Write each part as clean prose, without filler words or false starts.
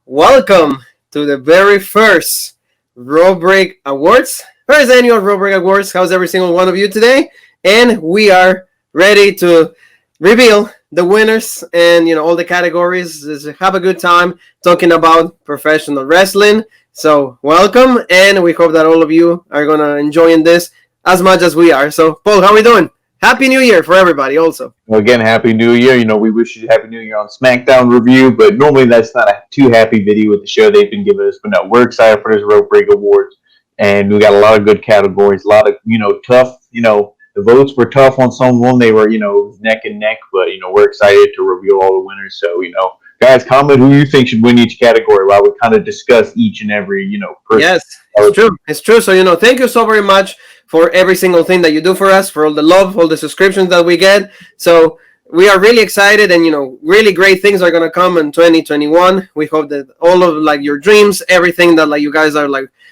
Welcome to the very first Raw Break Awards. First annual Raw Break Awards. How's every single one of you today? And we are ready to reveal the winners and all the categories. Just have a good time talking about professional wrestling. So welcome, and we hope that all of you are gonna enjoying this as much as we are. So Paul, how are we doing? Happy New Year for everybody also. Well, again, Happy New Year. We wish you Happy New Year on Smackdown review, but normally that's not a too happy video with the show they've been giving us. But no, we're excited for this Road Break Awards, and we got a lot of good categories, a lot of, tough, the votes were tough on some of them. They were, neck and neck, but, we're excited to reveal all the winners. So, guys, comment who you think should win each category while we kind of discuss each and every, person. Yes, it's true. It's true. So, thank you so very much for every single thing that you do for us, for all the love, all the subscriptions that we get. So we are really excited, and really great things are gonna come in 2021. We hope that all of your dreams, everything that you guys are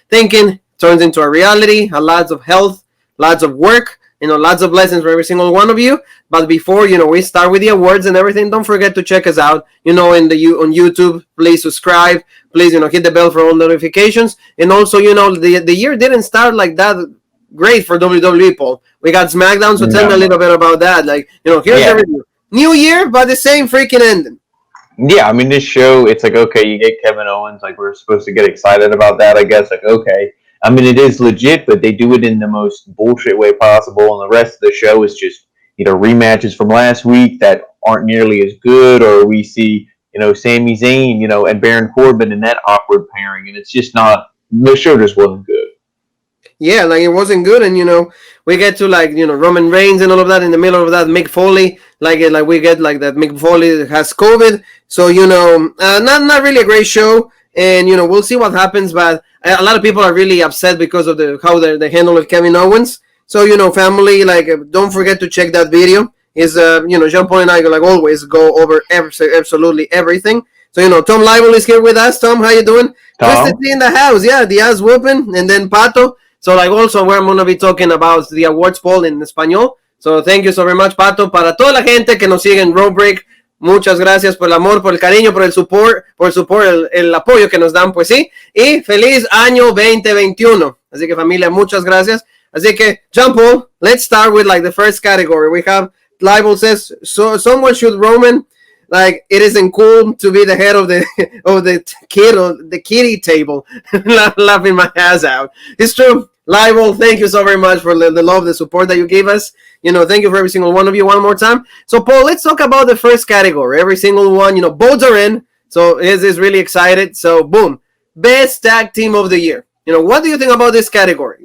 thinking, turns into a reality. Lots of health, lots of work, lots of blessings for every single one of you. But before we start with the awards and everything, don't forget to check us out. On YouTube, please subscribe. Please hit the bell for all notifications. And also the year didn't start like that great for WWE, Paul. We got SmackDown, so tell me a little bit about that. Here's everything. New year, but the same freaking ending. Yeah, this show, it's okay, you get Kevin Owens, we're supposed to get excited about that, I guess, okay. It is legit, but they do it in the most bullshit way possible, and the rest of the show is just either rematches from last week that aren't nearly as good, or we see, Sami Zayn, and Baron Corbin in that awkward pairing, and it's just not, the show just wasn't good. Yeah, it wasn't good, and we get to Roman Reigns and all of that. In the middle of that, Mick Foley, we get that Mick Foley has COVID, so not really a great show, and we'll see what happens. But a lot of people are really upset because of how they handle it, Kevin Owens. So family, don't forget to check that video. Is Jean Paul and I always go over absolutely everything. So Tom Leibel is here with us. Tom, how you doing? Twisted Tea in the house, yeah, the ass whooping, and then Pato. So also we're going to be talking about the awards poll in español. So thank you so very much, Pato. Para toda la gente que nos sigue en Road Break, muchas gracias por el amor, por el cariño, por el support, el apoyo que nos dan, pues sí. Y feliz año 2021. Así que familia, muchas gracias. Así que, John Paul, let's start with the first category. We have, Libel says, so someone should Roman, it isn't cool to be the head of the kitty table. Laughing my ass out. It's true. Libel, thank you so very much for the love, the support that you gave us. Thank you for every single one of you one more time. So, Paul, let's talk about the first category. Every single one, both are in. So, is really excited. So, boom. Best tag team of the year. What do you think about this category?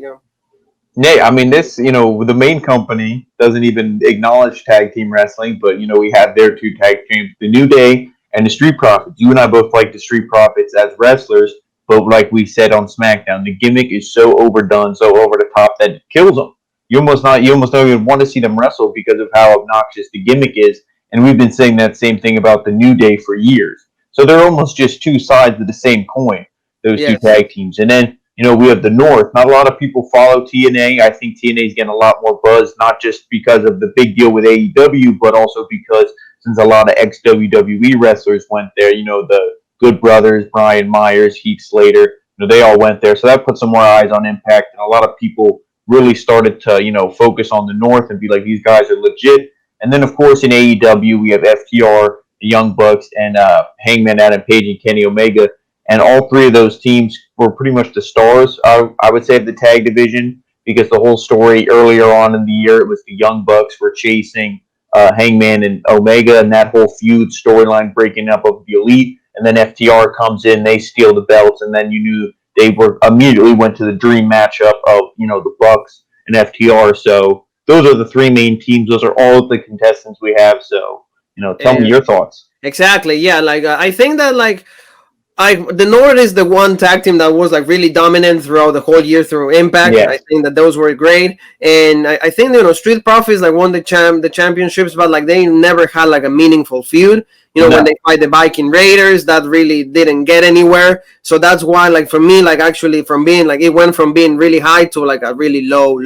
Yeah, this, the main company doesn't even acknowledge tag team wrestling, but, we have their two tag teams, the New Day and the Street Profits. You and I both like the Street Profits as wrestlers, but like we said on SmackDown, the gimmick is so overdone, so over the top that it kills them. You almost don't even want to see them wrestle because of how obnoxious the gimmick is, and we've been saying that same thing about the New Day for years. So they're almost just two sides of the same coin, those two tag teams. And then, we have the North. Not a lot of people follow TNA. I think TNA is getting a lot more buzz, not just because of the big deal with AEW, but also because since a lot of ex-WWE wrestlers went there, the Good Brothers, Brian Myers, Heath Slater, they all went there. So that put some more eyes on Impact, and a lot of people really started to, focus on the North and be like, these guys are legit. And then, of course, in AEW, we have FTR, the Young Bucks, and Hangman Adam Page and Kenny Omega. And all three of those teams were pretty much the stars, I would say, of the tag division, because the whole story earlier on in the year, it was the Young Bucks were chasing Hangman and Omega, and that whole feud storyline breaking up of the Elite. And then FTR comes in, they steal the belts, and then you knew they immediately went to the dream matchup of, the Bucks and FTR. So those are the three main teams. Those are all of the contestants we have. So, tell me your thoughts. Exactly. Yeah. I think that the North is the one tag team that was really dominant throughout the whole year through Impact. Yes. I think that those were great, and I think Street Profits won the championships, but they never had a meaningful feud. You know, No. when they fight the Viking Raiders, that really didn't get anywhere. So that's why, like, for me, like, actually from being like, it went from being really high to like a really low.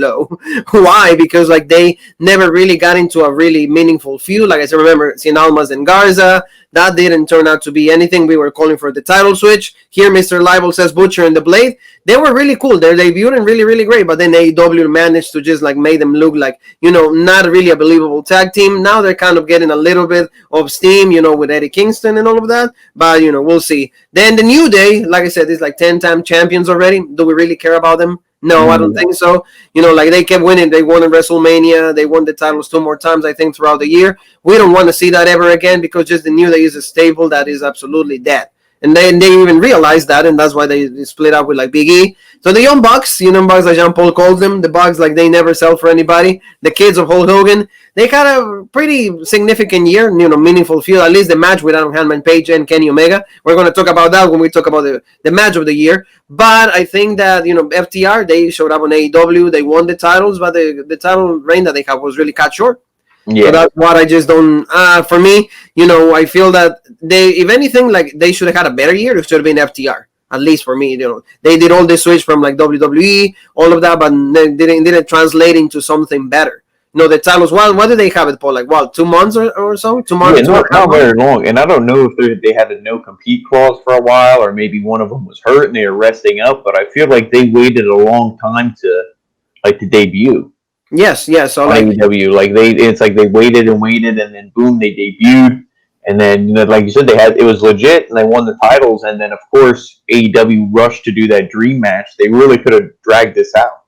Why? Because like they never really got into a really meaningful feud. Like I said, remember seeing Almas and Garza, that didn't turn out to be anything. We were calling for the title switch. Here, Mr. Libel says Butcher and the Blade. They were really cool. They debuted and really great. But then AEW managed to just like make them look like, you know, not really a believable tag team. Now they're kind of getting a little bit of steam, you know, with Eddie Kingston and all of that. But, you know, we'll see. Then the New Day, like I said, is like 10-time champions already. Do we really care about them? No, I don't think so. You know, like they kept winning. They won in WrestleMania. They won the titles 2 more times, I think, throughout the year. We don't want to see that ever again because just the New Day is a stable that is absolutely dead. And they even realized that, and that's why they split up with like Big E. So the Young Bucks, like Jean Paul calls them, the Bucks, like they never sell for anybody. The kids of Hulk Hogan, they had a pretty significant year, you know, meaningful feud. At least the match with Adam Hangman Page and Kenny Omega. We're going to talk about that when we talk about the match of the year. But I think that, you know, FTR, they showed up on AEW. They won the titles, but the title reign that they had was really cut short. Yeah. So that's what I just don't. For me, you know, I feel that they, if anything, like they should have had a better year. It should have been FTR. At least for me, you know, they did all this switch from like WWE, all of that, but they didn't translate into something better. You know, the titles. Well, what did they have it for? Like, what, 2 months or so? 2 months. Yeah, not very long. And I don't know if they had a no compete clause for a while, or maybe one of them was hurt and they were resting up. But I feel like they waited a long time to debut. Yes. So like AEW, it's like they waited, and then boom, they debuted, and then, you know, like you said, it was legit, and they won the titles, and then of course AEW rushed to do that dream match. They really could have dragged this out.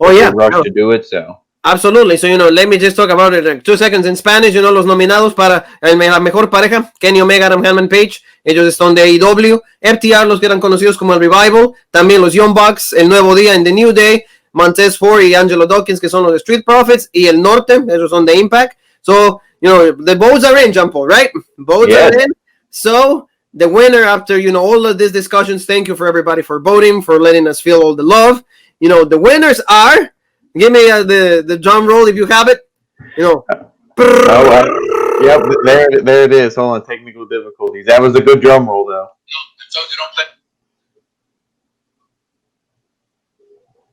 Oh yeah, they rushed to do it. So absolutely. So, you know, let me just talk about it in 2 seconds in Spanish. You know, los nominados para la mejor pareja, Kenny Omega, Adam Hangman Page. Ellos están de AEW. FTR, los que eran conocidos como el Revival. También los Young Bucks, el Nuevo Día en The New Day. Montez Ford y Angelo Dawkins, que son los Street Profits, y el Norte, esos son de Impact. So, you know, the votes are in, Jean Paul, right? Votes are in. So, the winner, after, you know, all of these discussions, thank you for everybody for voting, for letting us feel all the love. You know, the winners are, give me the drum roll if you have it. You know. Yep, there it is. Hold on, technical difficulties. That was a good drum roll, though.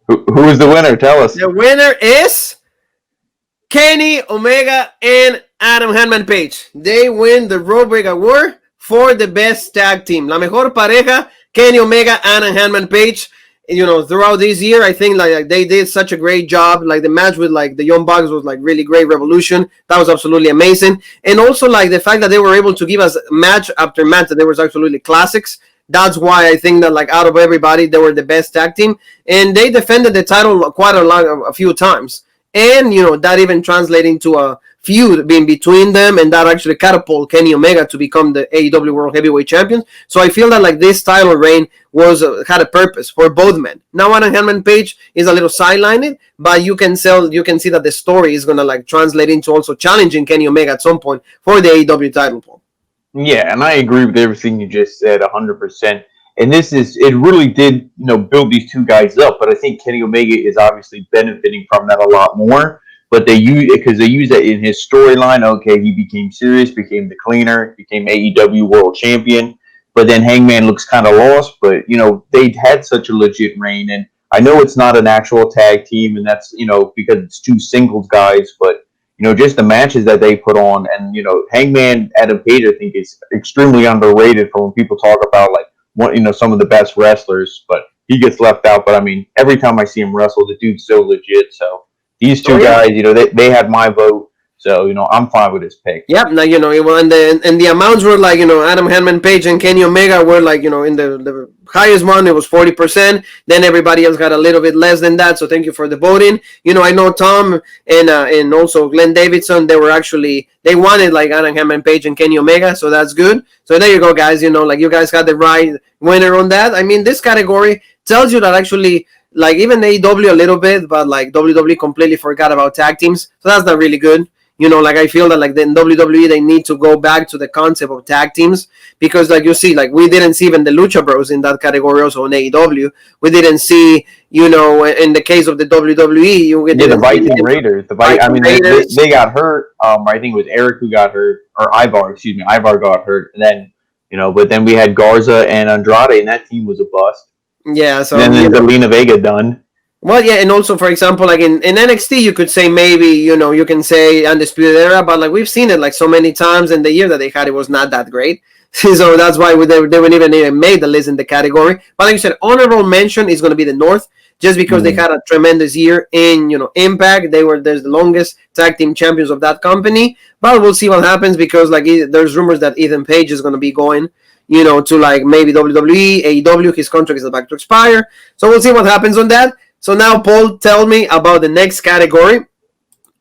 Who is the winner? Tell us. The winner is Kenny Omega and Adam Hangman Page. They win the Road Break Award for the best tag team. La mejor pareja, Kenny Omega and Adam Hangman Page. You know, throughout this year, I think like they did such a great job. Like the match with like the Young Bucks was like really great. Revolution, that was absolutely amazing. And also like the fact that they were able to give us match after match that they were absolutely classics. That's why I think that like out of everybody, they were the best tag team, and they defended the title quite a few times. And, you know, that even translated into a feud being between them, and that actually catapulted Kenny Omega to become the AEW World Heavyweight Champion. So I feel that like this title reign was had a purpose for both men. Now Adam Hangman Page is a little sidelined, but you can see that the story is gonna like translate into also challenging Kenny Omega at some point for the AEW title. Paul. Yeah, and I agree with everything you just said 100%. And it really did, you know, build these two guys up. But I think Kenny Omega is obviously benefiting from that a lot more. But they use that in his storyline. Okay, he became serious, became the cleaner, became AEW World Champion. But then Hangman looks kind of lost. But, you know, they'd had such a legit reign. And I know it's not an actual tag team, and that's, you know, because it's 2 singles guys. But, you know, just the matches that they put on, and, you know, Hangman Adam Page, I think, is extremely underrated for when people talk about, like, what, you know, some of the best wrestlers, but he gets left out. But I mean, every time I see him wrestle, the dude's so legit. So these two guys, you know, they had my vote. So, you know, I'm fine with his pick. Yep. Now, you know, and the amounts were like, you know, Adam Hangman Page and Kenny Omega were like, you know, in the highest one, it was 40%. Then everybody else got a little bit less than that. So thank you for the voting. You know, I know Tom and also Glenn Davidson, they wanted like Adam Hangman Page and Kenny Omega. So that's good. So there you go, guys. You know, like you guys got the right winner on that. I mean, this category tells you that actually, like even AEW a little bit, but like WWE completely forgot about tag teams. So that's not really good. Like I feel that like in WWE they need to go back to the concept of tag teams, because like you see, like we didn't see even the Lucha Bros in that category also on AEW. We didn't see, in the case of the WWE, the Viking Raiders. Raiders. They got hurt. I think it was Eric who got hurt, or Ivar. Excuse me, Ivar got hurt, and then but then we had Garza and Andrade, and that team was a bust. Yeah, so and then Zelina Vega done. Well, yeah, and also, for example, like in NXT, you could say maybe, you can say Undisputed Era, but like we've seen it like so many times, and the year that they had it was not that great. So that's why they wouldn't even made the list in the category. But like you said, honorable mention is going to be the North, just because they had a tremendous year in, Impact. There's the longest tag team champions of that company. But we'll see what happens, because like there's rumors that Ethan Page is going to be going, to like maybe WWE, AEW. His contract is about to expire. So we'll see what happens on that. So now, Paul, tell me about the next category,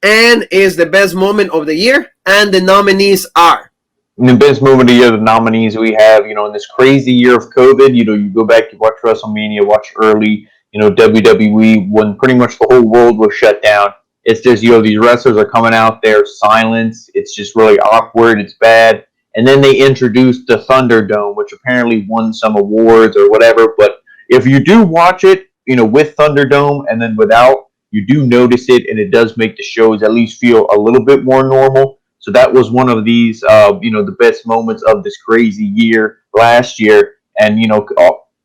and is the best moment of the year, and the nominees are. The best moment of the year, the nominees we have, in this crazy year of COVID, you go back to watch WrestleMania, watch early, WWE, when pretty much the whole world was shut down. It's just, these wrestlers are coming out there, silence. It's just really awkward. It's bad. And then they introduced the Thunderdome, which apparently won some awards or whatever. But if you do watch it, with Thunderdome and then without, you do notice it, and it does make the shows at least feel a little bit more normal. So that was one of these, the best moments of this crazy year last year. And,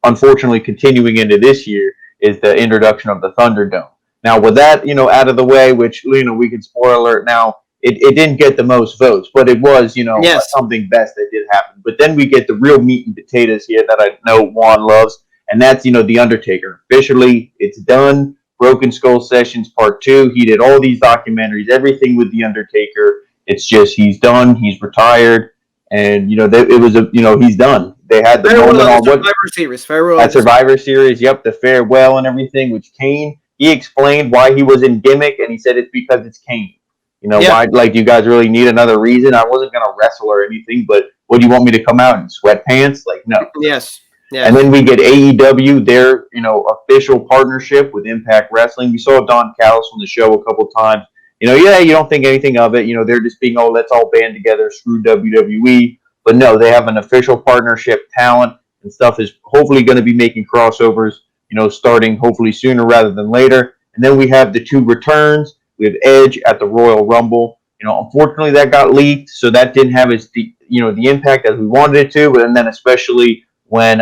unfortunately, continuing into this year is the introduction of the Thunderdome. Now, with that, out of the way, which, we can spoil alert now, it didn't get the most votes, but it was, something best that did happen. But then we get the real meat and potatoes here that I know Juan loves. And that's, The Undertaker. Officially, it's done. Broken Skull Sessions Part 2. He did all these documentaries, everything with The Undertaker. It's just, he's done. He's retired. And, it was he's done. They had the moment on Survivor Series. Survivor Series. Yep, the farewell and everything, which Kane, he explained why he was in gimmick, and he said it's because it's Kane. Why, like, you guys really need another reason? I wasn't going to wrestle or anything, but what, do you want me to come out in sweatpants? Like, no. Yes. Yeah. And then we get AEW, their official partnership with Impact Wrestling. We saw Don Callis on the show a couple times. You don't think anything of it. They're just being, let's all band together, screw WWE. But no, they have an official partnership. Talent and stuff is hopefully going to be making crossovers, starting hopefully sooner rather than later. And then we have the two returns. We have Edge at the Royal Rumble. Unfortunately that got leaked, so that didn't have the impact as we wanted it to. But then especially when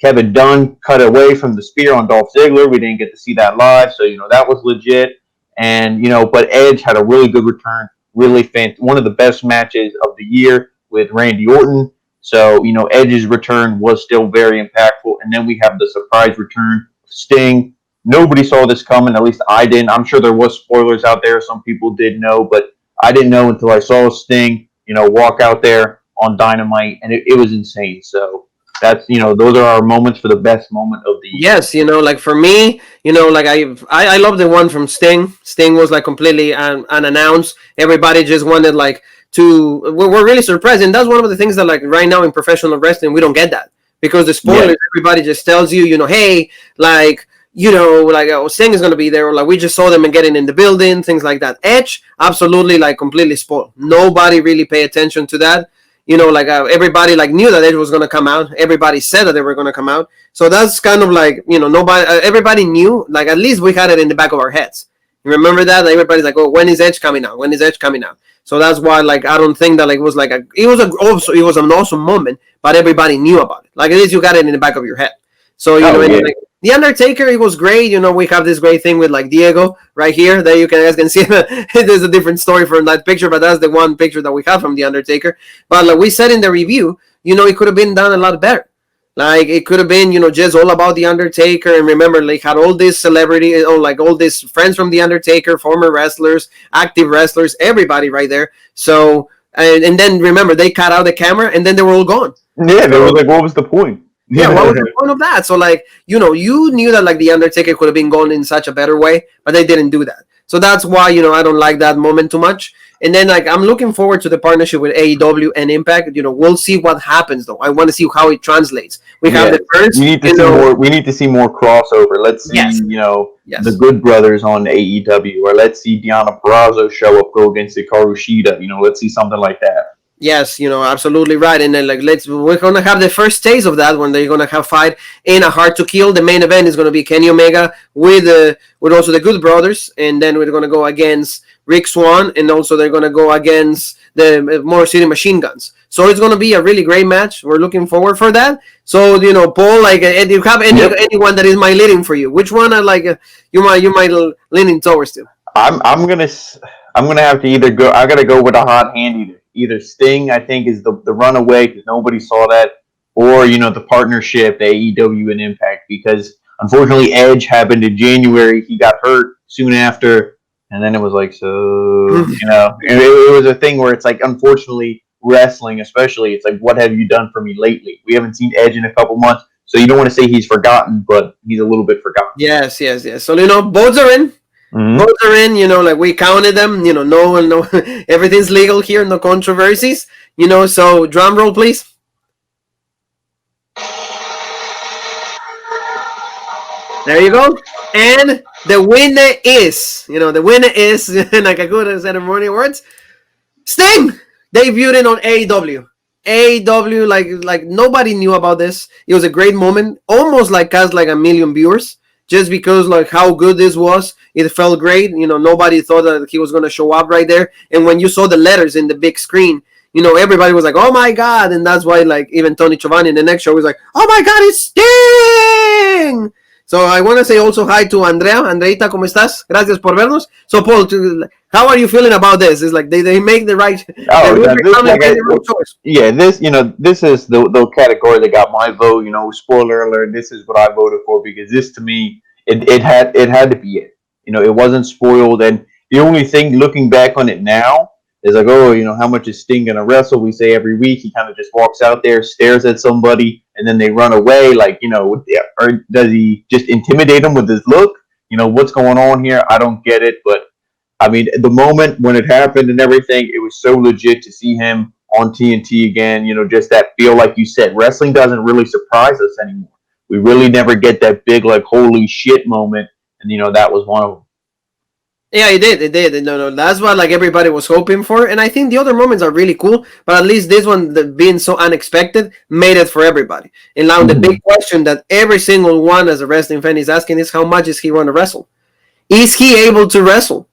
Kevin Dunn cut away from the spear on Dolph Ziggler, we didn't get to see that live, so that was legit. And but Edge had a really good return, really one of the best matches of the year with Randy Orton. So Edge's return was still very impactful. And then we have the surprise return of Sting. Nobody saw this coming, at least I didn't. I'm sure there was spoilers out there. Some people did know, but I didn't know until I saw Sting, walk out there on Dynamite, and it was insane. So that's, those are our moments for the best moment of the year. Yes, like for me, like I love the one from Sting. Sting was like completely unannounced. Everybody just wanted like we're really surprised. And that's one of the things that like right now in professional wrestling, we don't get that, because the spoilers, everybody just tells you, hey, like, Sting is going to be there, or like we just saw them and getting in the building, things like that. Edge, absolutely, like completely spoiled. Nobody really pay attention to that. Everybody like knew that Edge was going to come out. Everybody said that they were going to come out. So that's kind of like, everybody knew, like at least we had it in the back of our heads. You remember that? Like, everybody's like, oh, when is Edge coming out? When is Edge coming out? So that's why, like, I don't think that like it was an awesome moment, but everybody knew about it. Like at least you got it in the back of your head. So like, The Undertaker, it was great. We have this great thing with like Diego right here that you guys can see. There's a different story from that picture, but that's the one picture that we have from The Undertaker. But like we said in the review, it could have been done a lot better. Like it could have been, just all about The Undertaker. And remember, like had all these celebrities, like all these friends from The Undertaker, former wrestlers, active wrestlers, everybody right there. So, and then remember, they cut out the camera and then they were all gone. Yeah, they were like, what was the point? Yeah, what was the point of that? So, like, you knew that, like, The Undertaker could have been gone in such a better way, but they didn't do that. So that's why, I don't like that moment too much. And then like I'm looking forward to the partnership with AEW and Impact. We'll see what happens though. I want to see how it translates. We have the first. We need to see more. We need to see more crossover. Let's see, Yes. the Good Brothers on AEW, or let's see Deonna Perazo show up, go against Hikaru Shida. Let's see something like that. Yes, absolutely right. And then we're gonna have the first taste of that when they're gonna have fight in a Hard to Kill. The main event is gonna be Kenny Omega with also the Good Brothers, and then we're gonna go against Rick Swann, and also they're gonna go against the Motor City Machine Guns. So it's gonna be a really great match. We're looking forward for that. So Paul, do you have anyone that is my leading for you? Which one you might leaning towards to? I'm gonna have to either go. I gotta go with a hot hand either Sting, I think, is the runaway because nobody saw that, or the partnership, the AEW and Impact, because unfortunately Edge happened in January. He got hurt soon after, and then it was like it was a thing where it's like, unfortunately, wrestling especially, it's like, what have you done for me lately? We haven't seen Edge in a couple months, so you don't want to say he's forgotten, but he's a little bit forgotten. Yes. So both are in. Mm-hmm. Both are in, we counted them, no, everything's legal here, no controversies, so drum roll, please. There you go. And the winner is, like a good ceremony words, Sting debuting on AEW. AEW, like nobody knew about this. It was a great moment, almost has like 1 million viewers. Just because how good this was, it felt great. Nobody thought that he was going to show up right there. And when you saw the letters in the big screen, everybody was like, "Oh my God!" And that's why even Tony Giovanni in the next show was like, "Oh my God, it's Sting!" So I want to say also hi to Andrea. Andreita, ¿cómo estás? Gracias por vernos. So Paul, how are you feeling about this? It's like they make the right. Choice. Yeah, this is the category that got my vote. Spoiler alert. This is what I voted for because this to me it had to be it. It wasn't spoiled, and the only thing looking back on it now is like, how much is Sting gonna wrestle? We say every week he kind of just walks out there, stares at somebody, and then they run away. Or does he just intimidate them with his look? What's going on here? I don't get it. But I mean, the moment when it happened and everything, it was so legit to see him on TNT again. Just that feel, like you said, wrestling doesn't really surprise us anymore. We really never get that big holy shit moment, and that was one of them. Yeah, it did. No, that's what everybody was hoping for, and I think the other moments are really cool. But at least this one, being so unexpected, made it for everybody. And now the big question that every single one as a wrestling fan is asking is, how much is he going to wrestle? Is he able to wrestle?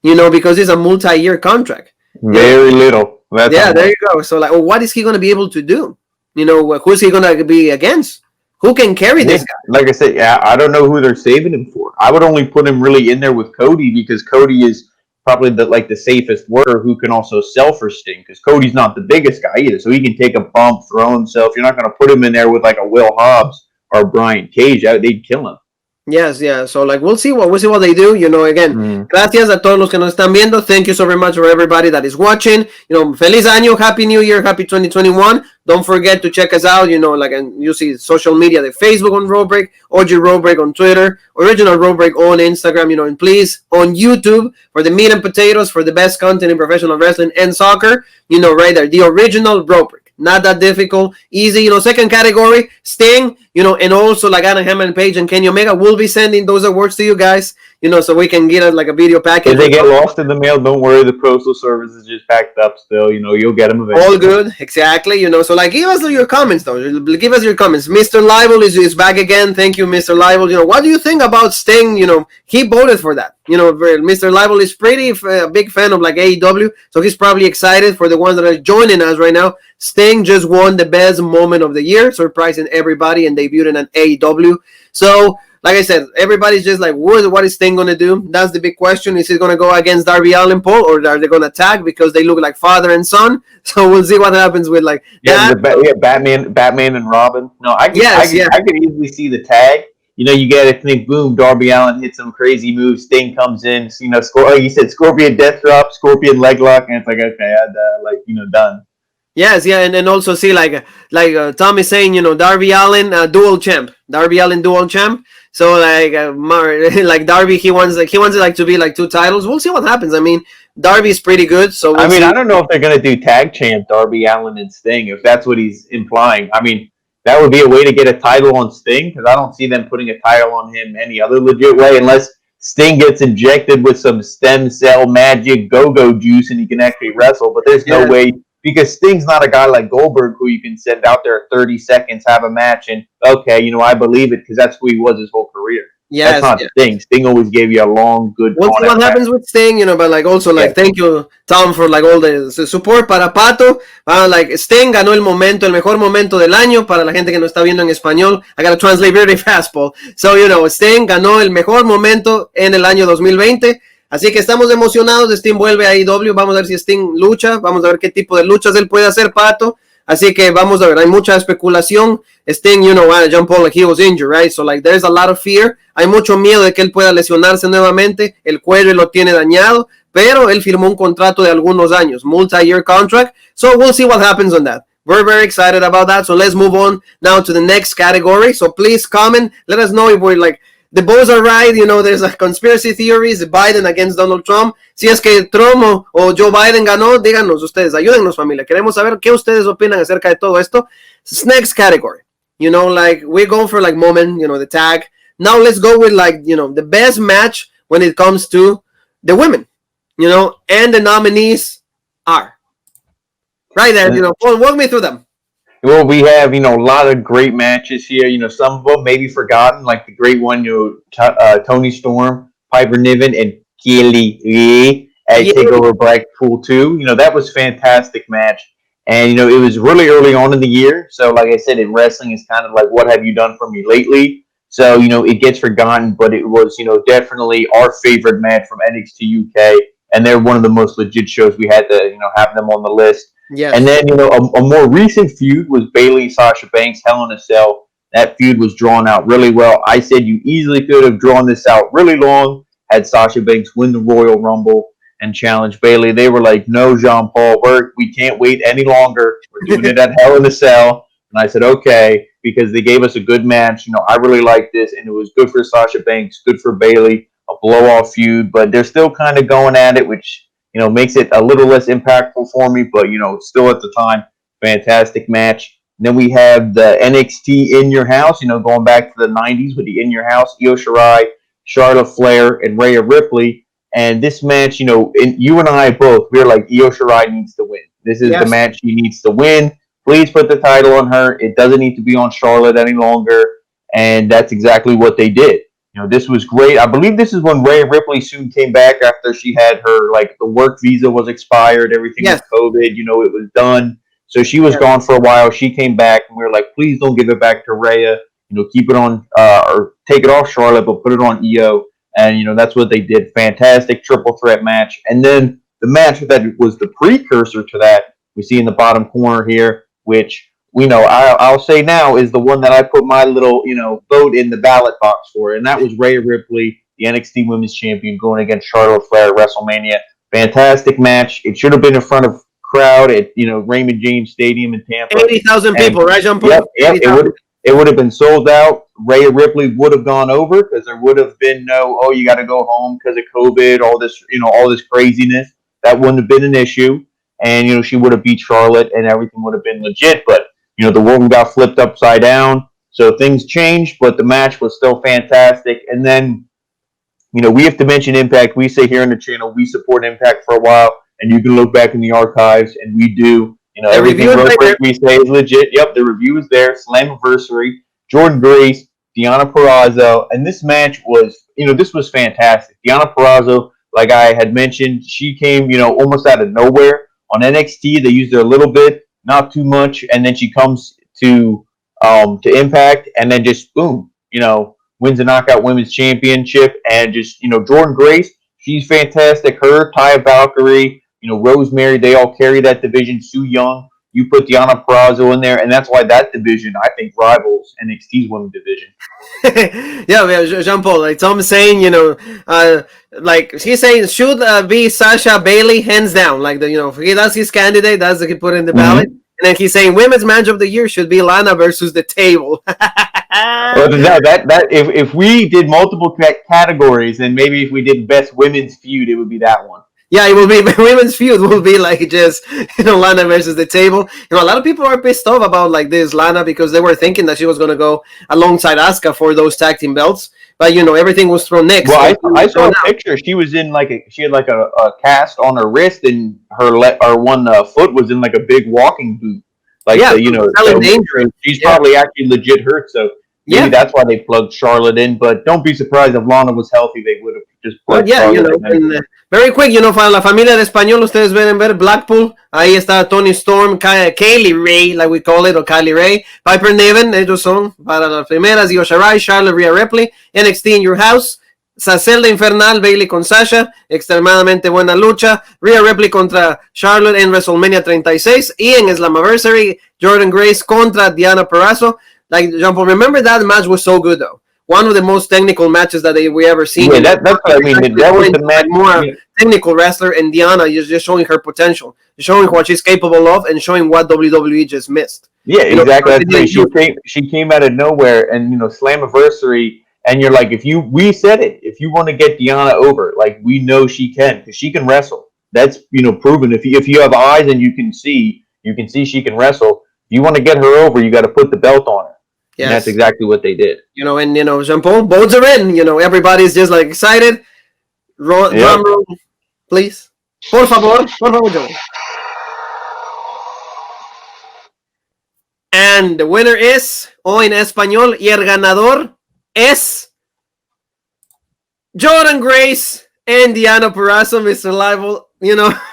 Because it's a multi-year contract. Very little. There you go. So what is he going to be able to do? Who's he going to be against? Who can carry this guy? Like I said, I don't know who they're saving him for. I would only put him really in there with Cody because Cody is probably the safest worker who can also sell for Sting because Cody's not the biggest guy either, so he can take a bump, throw himself. You're not going to put him in there with a Will Hobbs or Brian Cage. They'd kill him. Yes, yeah. So we'll see what they do. Again, gracias a todos los que nos están viendo. Thank you so very much for everybody that is watching. Feliz año, happy new year, happy 2021. Don't forget to check us out. And you see social media, the Facebook on Road Break, OG Road Break on Twitter, Original Road Break on Instagram. And please on YouTube for the meat and potatoes for the best content in professional wrestling and soccer. Right there, the Original Road Break. Not that difficult, easy. Second category, Sting, and also Adam Hammond Page and Kenny Omega will be sending those awards to you guys, so we can get a video package. If they get lost in the mail, don't worry, the postal service is just packed up still. You'll get them eventually. All good, exactly. So give us your comments though. Give us your comments. Mr. Libel is back again. Thank you, Mr. Libel. What do you think about Sting? He voted for that. Mr. Libel is pretty a big fan of AEW, so he's probably excited for the ones that are joining us right now. Sting just won the best moment of the year, surprising everybody and debuting at AEW. So, like I said, everybody's just what is Sting going to do? That's the big question. Is he going to go against Darby Allin, Paul, or are they going to tag because they look like father and son? So we'll see what happens with Batman and Robin. No, I can easily see the tag. You got to think, boom, Darby Allin hits some crazy moves. Sting comes in, like you said, Scorpion Death Drop, Scorpion Leg Lock, and it's okay, done. Yes, yeah, and then also see Tom is saying, Darby Allin dual champ. So Darby, he wants it to be 2 titles. We'll see what happens. I mean, Darby's pretty good, so we'll I mean, see. I don't know if they're going to do tag champ Darby Allin and Sting, if that's what he's implying. I mean, that would be a way to get a title on Sting, because I don't see them putting a title on him any other legit way, unless Sting gets injected with some stem cell magic go-go juice and he can actually wrestle. But there's no way, because Sting's not a guy like Goldberg who you can send out there 30 seconds, have a match, and okay, you know, I believe it, because that's who he was his whole career. Yes, that's not Sting. Sting always gave you a long, good. We'll see what happens with Sting, you know, but like also like thank you Tom for like all the support para Pato. Like Sting ganó el mejor momento del año para la gente que no está viendo en español. I gotta translate very fast, Paul. So, you know, Sting ganó el mejor momento en el año 2020. Así que estamos emocionados. Sting vuelve a AEW. Vamos a ver si Sting lucha. Vamos a ver qué tipo de luchas él puede hacer, Pato. Así que vamos a ver, hay mucha especulación. Sting, you know, John Paul, like he was injured, right? So, like, there's a lot of fear. Hay mucho miedo de que él pueda lesionarse nuevamente. El cuello lo tiene dañado, pero él firmó un contrato de algunos años, multi-year contract. So, we'll see what happens on that. We're very excited about that. So, let's move on now to the next category. So, please comment. Let us know if we're like, the boys are right, you know, there's a conspiracy theories, Biden against Donald Trump. Si es que Trump o Joe Biden ganó, díganos ustedes, ayúdennos familia. Queremos saber qué ustedes opinan acerca de todo esto. This next category, you know, like we're going for like moment, you know, the tag. Now let's go with like, you know, the best match when it comes to the women, you know, and the nominees are. Right there, you know, walk me through them. Well, we have, you know, a lot of great matches here. You know, some of them maybe forgotten, like the great one, you know, Tony Storm, Piper Niven, and Keely Lee at TakeOver Blackpool 2. You know, that was a fantastic match. And, you know, it was really early on in the year. So, like I said, in wrestling, it's kind of like, what have you done for me lately? So, you know, it gets forgotten, but it was, you know, definitely our favorite match from NXT UK. And they're one of the most legit shows. We had to, you know, have them on the list. Yes. And then, you know, a more recent feud was Bayley, Sasha Banks, Hell in a Cell. That feud was drawn out really well. I said you easily could have drawn this out really long, had Sasha Banks win the Royal Rumble and challenge Bayley. They were like, no, Jean-Paul, we can't wait any longer. We're doing it at Hell in a Cell. And I said, okay, because they gave us a good match. You know, I really like this, and it was good for Sasha Banks, good for Bayley, a blow-off feud. But they're still kind of going at it, which, you know, makes it a little less impactful for me, but, you know, still at the time, fantastic match. And then we have the NXT In Your House, you know, going back to the 90s with the In Your House, Io Shirai, Charlotte Flair, and Rhea Ripley. And this match, you know, you and I both, we're like, Io Shirai needs to win. This is the match she needs to win. Please put the title on her. It doesn't need to be on Charlotte any longer. And that's exactly what they did. You know, this was great. I believe this is when Rhea Ripley soon came back after she had her, like, the work visa was expired, everything was COVID, you know, it was done. So she was gone for a while. She came back, and we were like, please don't give it back to Rhea. You know, keep it on, or take it off Charlotte, but put it on Io. And, you know, that's what they did. Fantastic triple threat match. And then the match that was the precursor to that, we see in the bottom corner here, which, we know, I'll say now is the one that I put my little, you know, vote in the ballot box for. And that was Rhea Ripley, the NXT Women's Champion, going against Charlotte Flair at WrestleMania. Fantastic match. It should have been in front of crowd at, you know, Raymond James Stadium in Tampa. 80,000 people, right, Jean-Paul? Yep, it would have been sold out. Rhea Ripley would have gone over because there would have been no, oh, you got to go home because of COVID, all this, you know, all this craziness. That wouldn't have been an issue. And, you know, she would have beat Charlotte and everything would have been legit. But, you know, the world got flipped upside down. So things changed, but the match was still fantastic. And then, you know, we have to mention Impact. We say here on the channel, we support Impact for a while. And you can look back in the archives, and we do. You know, everything we say is legit. Yep, the review is there. Slammiversary, Jordan Grace, Deonna Purrazzo. And this match was, you know, this was fantastic. Deonna Purrazzo, like I had mentioned, she came, you know, almost out of nowhere. On NXT, they used her a little bit, not too much, and then she comes to Impact, and then just boom, you know, wins the Knockout Women's Championship, and just, you know, Jordan Grace, she's fantastic. Her, Taya Valkyrie, you know, Rosemary, they all carry that division. Su Yung, you put Deonna Purrazzo in there, and that's why that division, I think, rivals NXT's women's division. Yeah, Jean-Paul, like Tom's saying, you know, like he's saying should be Sasha Bayley hands down. Like, the, you know, he that's his candidate, that's what he put in the ballot. And then he's saying women's match of the year should be Lana versus the Table. Well, no, that if we did multiple categories, and maybe if we did best women's feud, it would be that one. Yeah, it will be women's feud will be like just Lana versus the table. A lot of people are pissed off about like this Lana because they were thinking that she was gonna go alongside Asuka for those tag team belts, but everything was thrown next. Well, I saw a picture. She was in she had like a cast on her wrist, and her one foot was in like a big walking boot. Like so she's probably actually legit hurt. So maybe that's why they plugged Charlotte in. But don't be surprised if Lana was healthy, they would have just plugged Charlotte in. Very quick, para la familia de español, ustedes ven ver Blackpool. Ahí está Tony Storm, Kaylee Ray, like we call it, o Kylie Ray. Piper Niven, ellos son para las primeras. Io Shirai, Charlotte, Rhea Ripley. NXT in your house. Sacelda Infernal, Bailey con Sasha, extremadamente buena lucha. Rhea Ripley contra Charlotte en WrestleMania 36. Y en Slammiversary, Jordynne Grace contra Diana Perazo. Like, Jean-Paul, remember that match was so good, though. One of the most technical matches that we ever seen. Yeah, that's what I mean. That was the match. More technical wrestler, and Diana is just showing her potential, showing what she's capable of, and showing what WWE just missed. Yeah, exactly. She came out of nowhere, and Slammiversary, and you're like, we said it. If you want to get Diana over, like we know she can, because she can wrestle. That's proven. If you have eyes and you can see she can wrestle. If you want to get her over, you got to put the belt on her. Yes. And that's exactly what they did. And Jean-Paul, boats are in. Everybody's just like excited. Drum roll, please. Por favor, Joe. And the winner is, o en español, y el ganador es Jordynne Grace and Diana Perazo, Mr. Live.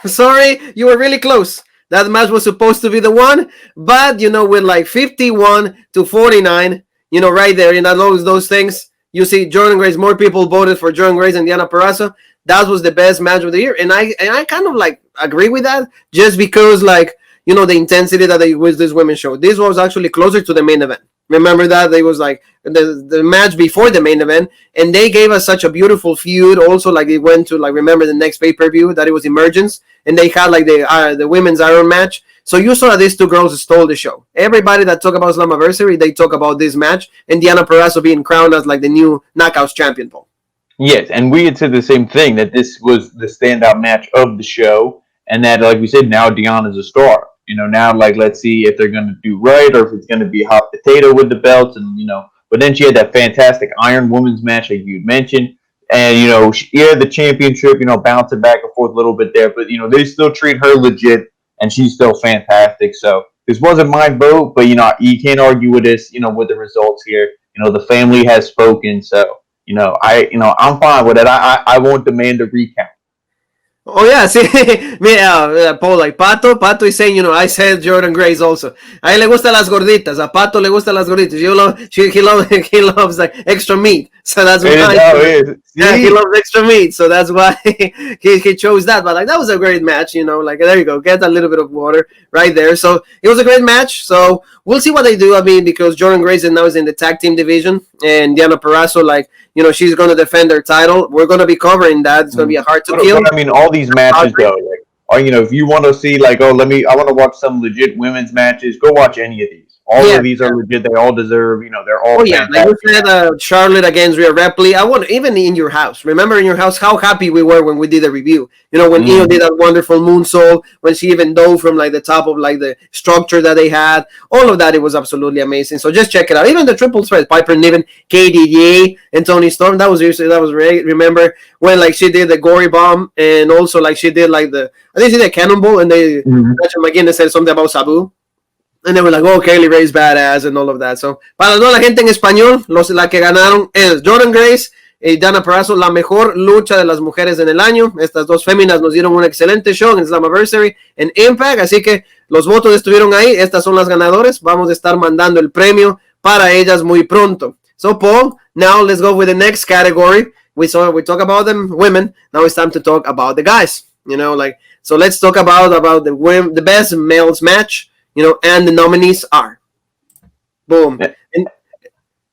Sorry, you were really close. That match was supposed to be the one, but with like 51-49, right there in those things, you see Jordynne Grace. More people voted for Jordynne Grace and Diana Perazo. That was the best match of the year, and I kind of like agree with that, just because like the intensity that was this women's show. This was actually closer to the main event. Remember that it was like the match before the main event, and they gave us such a beautiful feud. Also, like it went to like remember the next pay-per-view that it was Emergence, and they had like the women's Iron match. So you saw that these two girls stole the show. Everybody that talk about Slammiversary, they talk about this match and Diana Perazo being crowned as like the new Knockouts champion, Paul. Yes, and we had said the same thing, that this was the standout match of the show, and that, like we said, now Diana's a star. Now, like, let's see if they're going to do right, or if it's going to be hot potato with the belts, and, but then she had that fantastic Iron Women's match, like you'd mentioned, and, she had the championship, bouncing back and forth a little bit there, but, they still treat her legit, and she's still fantastic. So this wasn't my vote, but, you can't argue with this, with the results here. The family has spoken, so, I'm fine with it. I won't demand a recount. Oh yeah, sí, mira, Paul, like Pato is saying, I said Jordynne Grace also. A él le gustan las gorditas, a Pato le gustan las gorditas. He loves like extra meat, so that's why. Yeah, he loves extra meat, so that's why he chose that. But like that was a great match, like there you go, get a little bit of water right there. So it was a great match. So we'll see what they do. I mean, because Jordynne Grace now is in the tag team division, and Diana Perazo, like she's going to defend her title. We're going to be covering that. It's going to be a hard to kill. But I mean, all these matches though, like, if you want to see like, I want to watch some legit women's matches, go watch any of these. All of these are legit. They all deserve, they're all fantastic. Like you said, Charlotte against Rhea Ripley. I want, even in your house. Remember in your house how happy we were when we did the review. When Io did that wonderful moonsault, when she even dove from like the top of like the structure that they had. All of that, it was absolutely amazing. So just check it out. Even the triple threat, Piper Niven, KDD, and Tony Storm. That was great. Remember when like she did the gory bomb, and also like she did like I think she did a cannonball, and they McGinnis said something about Sabu. And they were like, Kaylee Ray's badass and all of that. So, para toda la gente en español, la que ganaron es Jordynne Grace y Diana Perazo, la mejor lucha de las mujeres en el año. Estas dos féminas nos dieron un excelente show en Slammiversary, en Impact. Así que los votos estuvieron ahí. Estas son las ganadoras. Vamos a estar mandando el premio para ellas muy pronto. So, Paul, now let's go with the next category. We talk about the women. Now it's time to talk about the guys. So let's talk about the best males match. And the nominees are boom.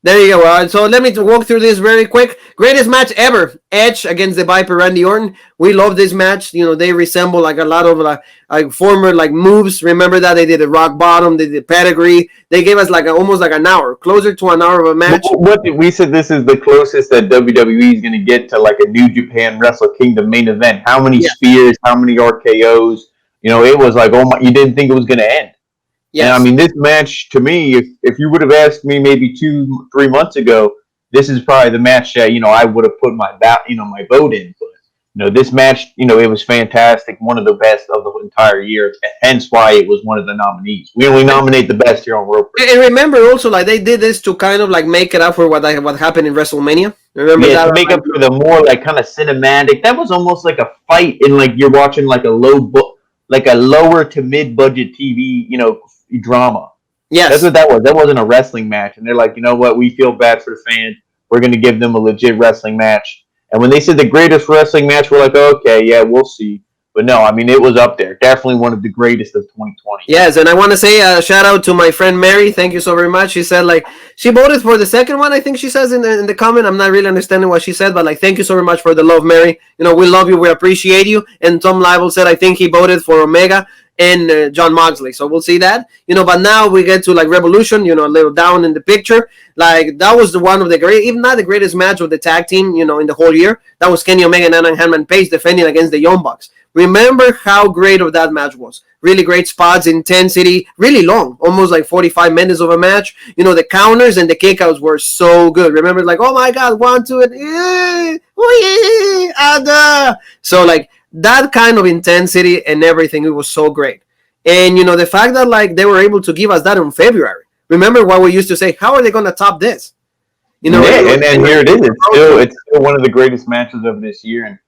There you go. So let me walk through this very quick. Greatest match ever: Edge against the Viper Randy Orton. We love this match. They resemble like a lot of like former like moves. Remember that they did the rock bottom, they did pedigree. They gave us like almost like an hour, closer to an hour of a match. What did we said? This is the closest that WWE is going to get to like a New Japan Wrestle Kingdom main event. How many Yeah. spears? How many RKO's? It was like, oh my! You didn't think it was going to end. And I Yes. mean, this match to me, if you would have asked me maybe 2-3 months ago, this is probably the match that I would have put my vote in. But this match, it was fantastic, one of the best of the entire year, hence why it was one of the nominees. We only nominate the best here on Rope Break. And remember also like they did this to kind of like make it up for what happened in WrestleMania. Remember Yeah, that? to make up for the more like kind of cinematic. That was almost like a fight in like you're watching like like a lower to mid budget TV, drama. That's Yes. what that was. That wasn't a wrestling match. And they're like, you know what? We feel bad for the fans. We're going to give them a legit wrestling match. And when they said the greatest wrestling match, we're like, okay, yeah, we'll see. But no, I mean, it was up there. Definitely one of the greatest of 2020. Yes, and I want to say a shout out to my friend Mary. Thank you so very much. She said like she voted for the second one. I think she says in the comment. I'm not really understanding what she said, but like thank you so very much for the love, Mary. We love you. We appreciate you. And Tom Libel said I think he voted for Omega and John Moxley. So we'll see that. But now we get to like Revolution. A little down in the picture. Like that was the one of the great, even not the greatest match of the tag team. In the whole year. That was Kenny Omega and Adam Hangman Page defending against the Young Bucks. Remember how great of that match was. Really great spots, intensity, really long, almost like 45 minutes of a match. The counters and the kickouts were so good. Remember, like, oh my God, 1, 2, and oh yeah, and so like that kind of intensity and everything, it was so great. And the fact that like they were able to give us that in February. Remember what we used to say? How are they going to top this? Yeah, and here it is. It's still one of the greatest matches of this year, and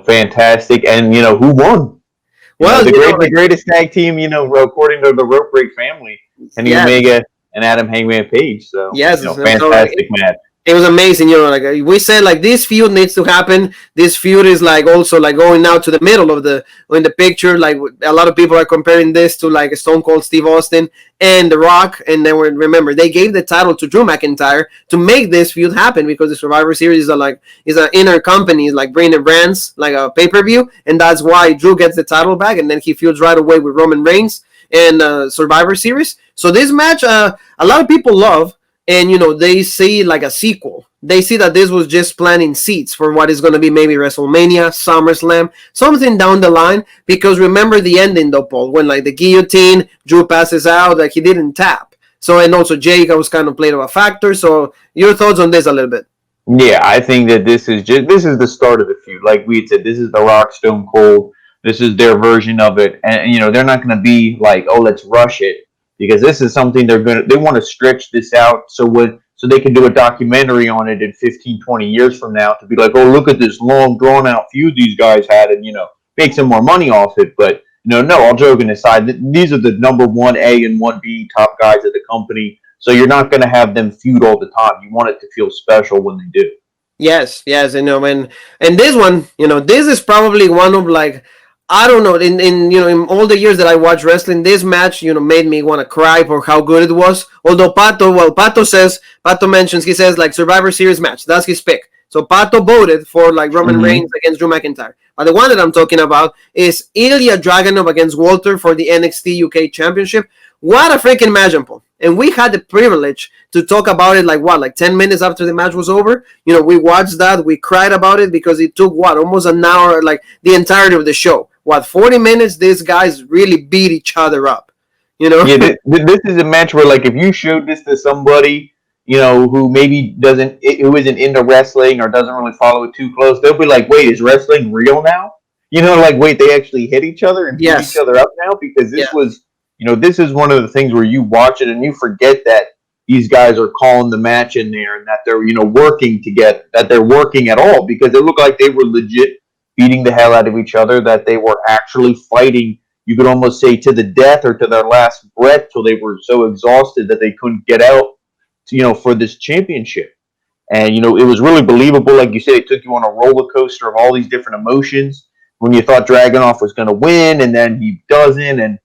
fantastic. And who won? Well, the greatest tag team, according to the Rope Break family, Kenny Omega and Adam Hangman Page. So, yes, fantastic match. It was amazing. Like we said, like this feud needs to happen. This feud is like also like going now to the middle of in the picture. Like a lot of people are comparing this to like Stone Cold Steve Austin and The Rock. And then remember they gave the title to Drew McIntyre to make this feud happen because the Survivor Series is an inner company, like bringing brands like a pay-per-view, and that's why Drew gets the title back, and then he feuds right away with Roman Reigns and Survivor Series. So this match, a lot of people love. And they see like a sequel. They see that this was just planting seeds for what is going to be maybe WrestleMania, SummerSlam, something down the line. Because remember the ending though, Paul, when like the guillotine, Drew passes out, like he didn't tap. So and also Jake was kind of played a factor. So your thoughts on this a little bit? Yeah, I think that this is the start of the feud. Like we had said, this is the Rock Stone Cold. This is their version of it, and they're not going to be like, oh, let's rush it. Because this is something they want to stretch this out so they can do a documentary on it in 15, 20 years from now to be like, oh, look at this long drawn out feud these guys had and make some more money off it. But no, all joking aside, these are the number 1A and 1B top guys at the company. So you're not going to have them feud all the time. You want it to feel special when they do. Yes, and this one, this is probably one of like I don't know. In all the years that I watched wrestling, this match made me want to cry for how good it was. Although Pato mentions he says like Survivor Series match. That's his pick. So Pato voted for like Roman Reigns against Drew McIntyre. But the one that I'm talking about is Ilya Dragunov against Walter for the NXT UK Championship. What a freaking match, Paul. And we had the privilege to talk about it like 10 minutes after the match was over. We watched that. We cried about it because it took almost an hour, like the entirety of the show. 40 minutes, these guys really beat each other up. Yeah, this is a match where like if you showed this to somebody, who maybe who isn't into wrestling or doesn't really follow it too close, they'll be like, wait, is wrestling real now? Like, wait, they actually hit each other and beat each other up now? Because this was, this is one of the things where you watch it and you forget that these guys are calling the match in there and that they're, working together, that they're working at all, because it looked like they were legit beating the hell out of each other, that they were actually fighting, you could almost say to the death or to their last breath till they were so exhausted that they couldn't get out, for this championship. And, it was really believable. Like you said, it took you on a roller coaster of all these different emotions when you thought Dragunov was going to win and then he doesn't, and,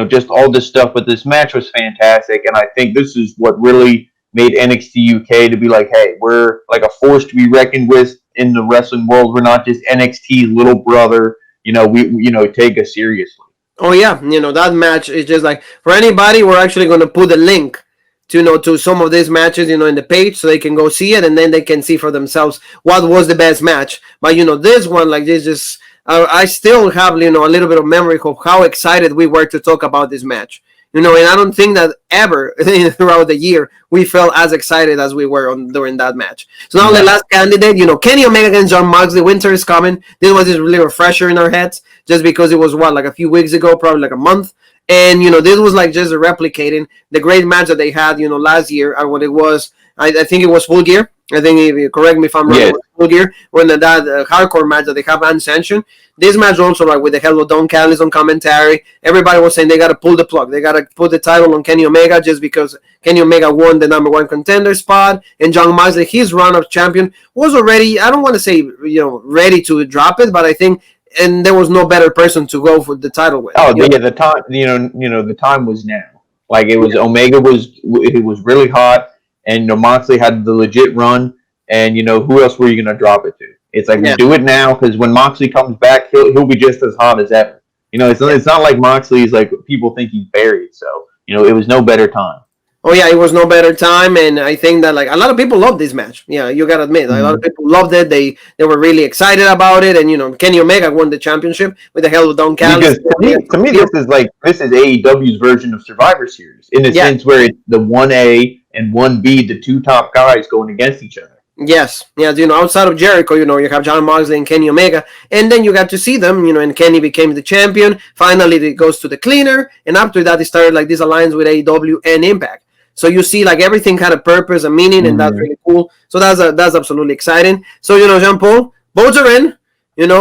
just all this stuff. But this match was fantastic. And I think this is what really made NXT UK to be like, hey, we're like a force to be reckoned with in the wrestling world. We're not just NXT's little brother. We take us seriously. Oh yeah, that match is just like, for anybody, we're actually going to put a link to some of these matches in the page, so they can go see it, and then they can see for themselves what was the best match. But this one, like, this just I still have a little bit of memory of how excited we were to talk about this match. And I don't think that ever throughout the year we felt as excited as we were during that match. So now the last candidate, Kenny Omega against Jon Moxley. Winter is coming. This was just really refresher in our heads, just because it was like a few weeks ago, probably like a month. And this was like just replicating the great match that they had last year. And what it was, I think it was Full Gear. I think, if you correct me if I'm wrong, it was Full Gear, when that hardcore match that they have unsanctioned. This match also, like, with the Hello Don Callis on commentary, everybody was saying they got to pull the plug. They got to put the title on Kenny Omega, just because Kenny Omega won the number one contender spot, and Jon Moxley, his run of champion, was already, I don't want to say ready to drop it, but I think, and there was no better person to go for the title with. Oh yeah, the time the time was now. Like, it was Omega was really hot, and Moxley had the legit run, and who else were you gonna drop it to? It's like, do it now, because when Moxley comes back, he'll be just as hot as ever. It's not like Moxley's like people think he's buried. So it was no better time. Oh yeah, it was no better time, and I think that, like, a lot of people loved this match. Yeah, you gotta admit, a lot of people loved it. They were really excited about it, and Kenny Omega won the championship with the Hello Don Callis. Because to me, this is AEW's version of Survivor Series, in the sense where it's the 1A and 1B, the two top guys going against each other. Yes, outside of Jericho, you have Jon Moxley and Kenny Omega, and then you got to see them, and Kenny became the champion. Finally, it goes to the cleaner, and after that, it started like this alliance with AEW and Impact. So you see, like, everything had a purpose, a meaning, and that's really cool. So that's absolutely exciting. So Jean Paul, votes are in.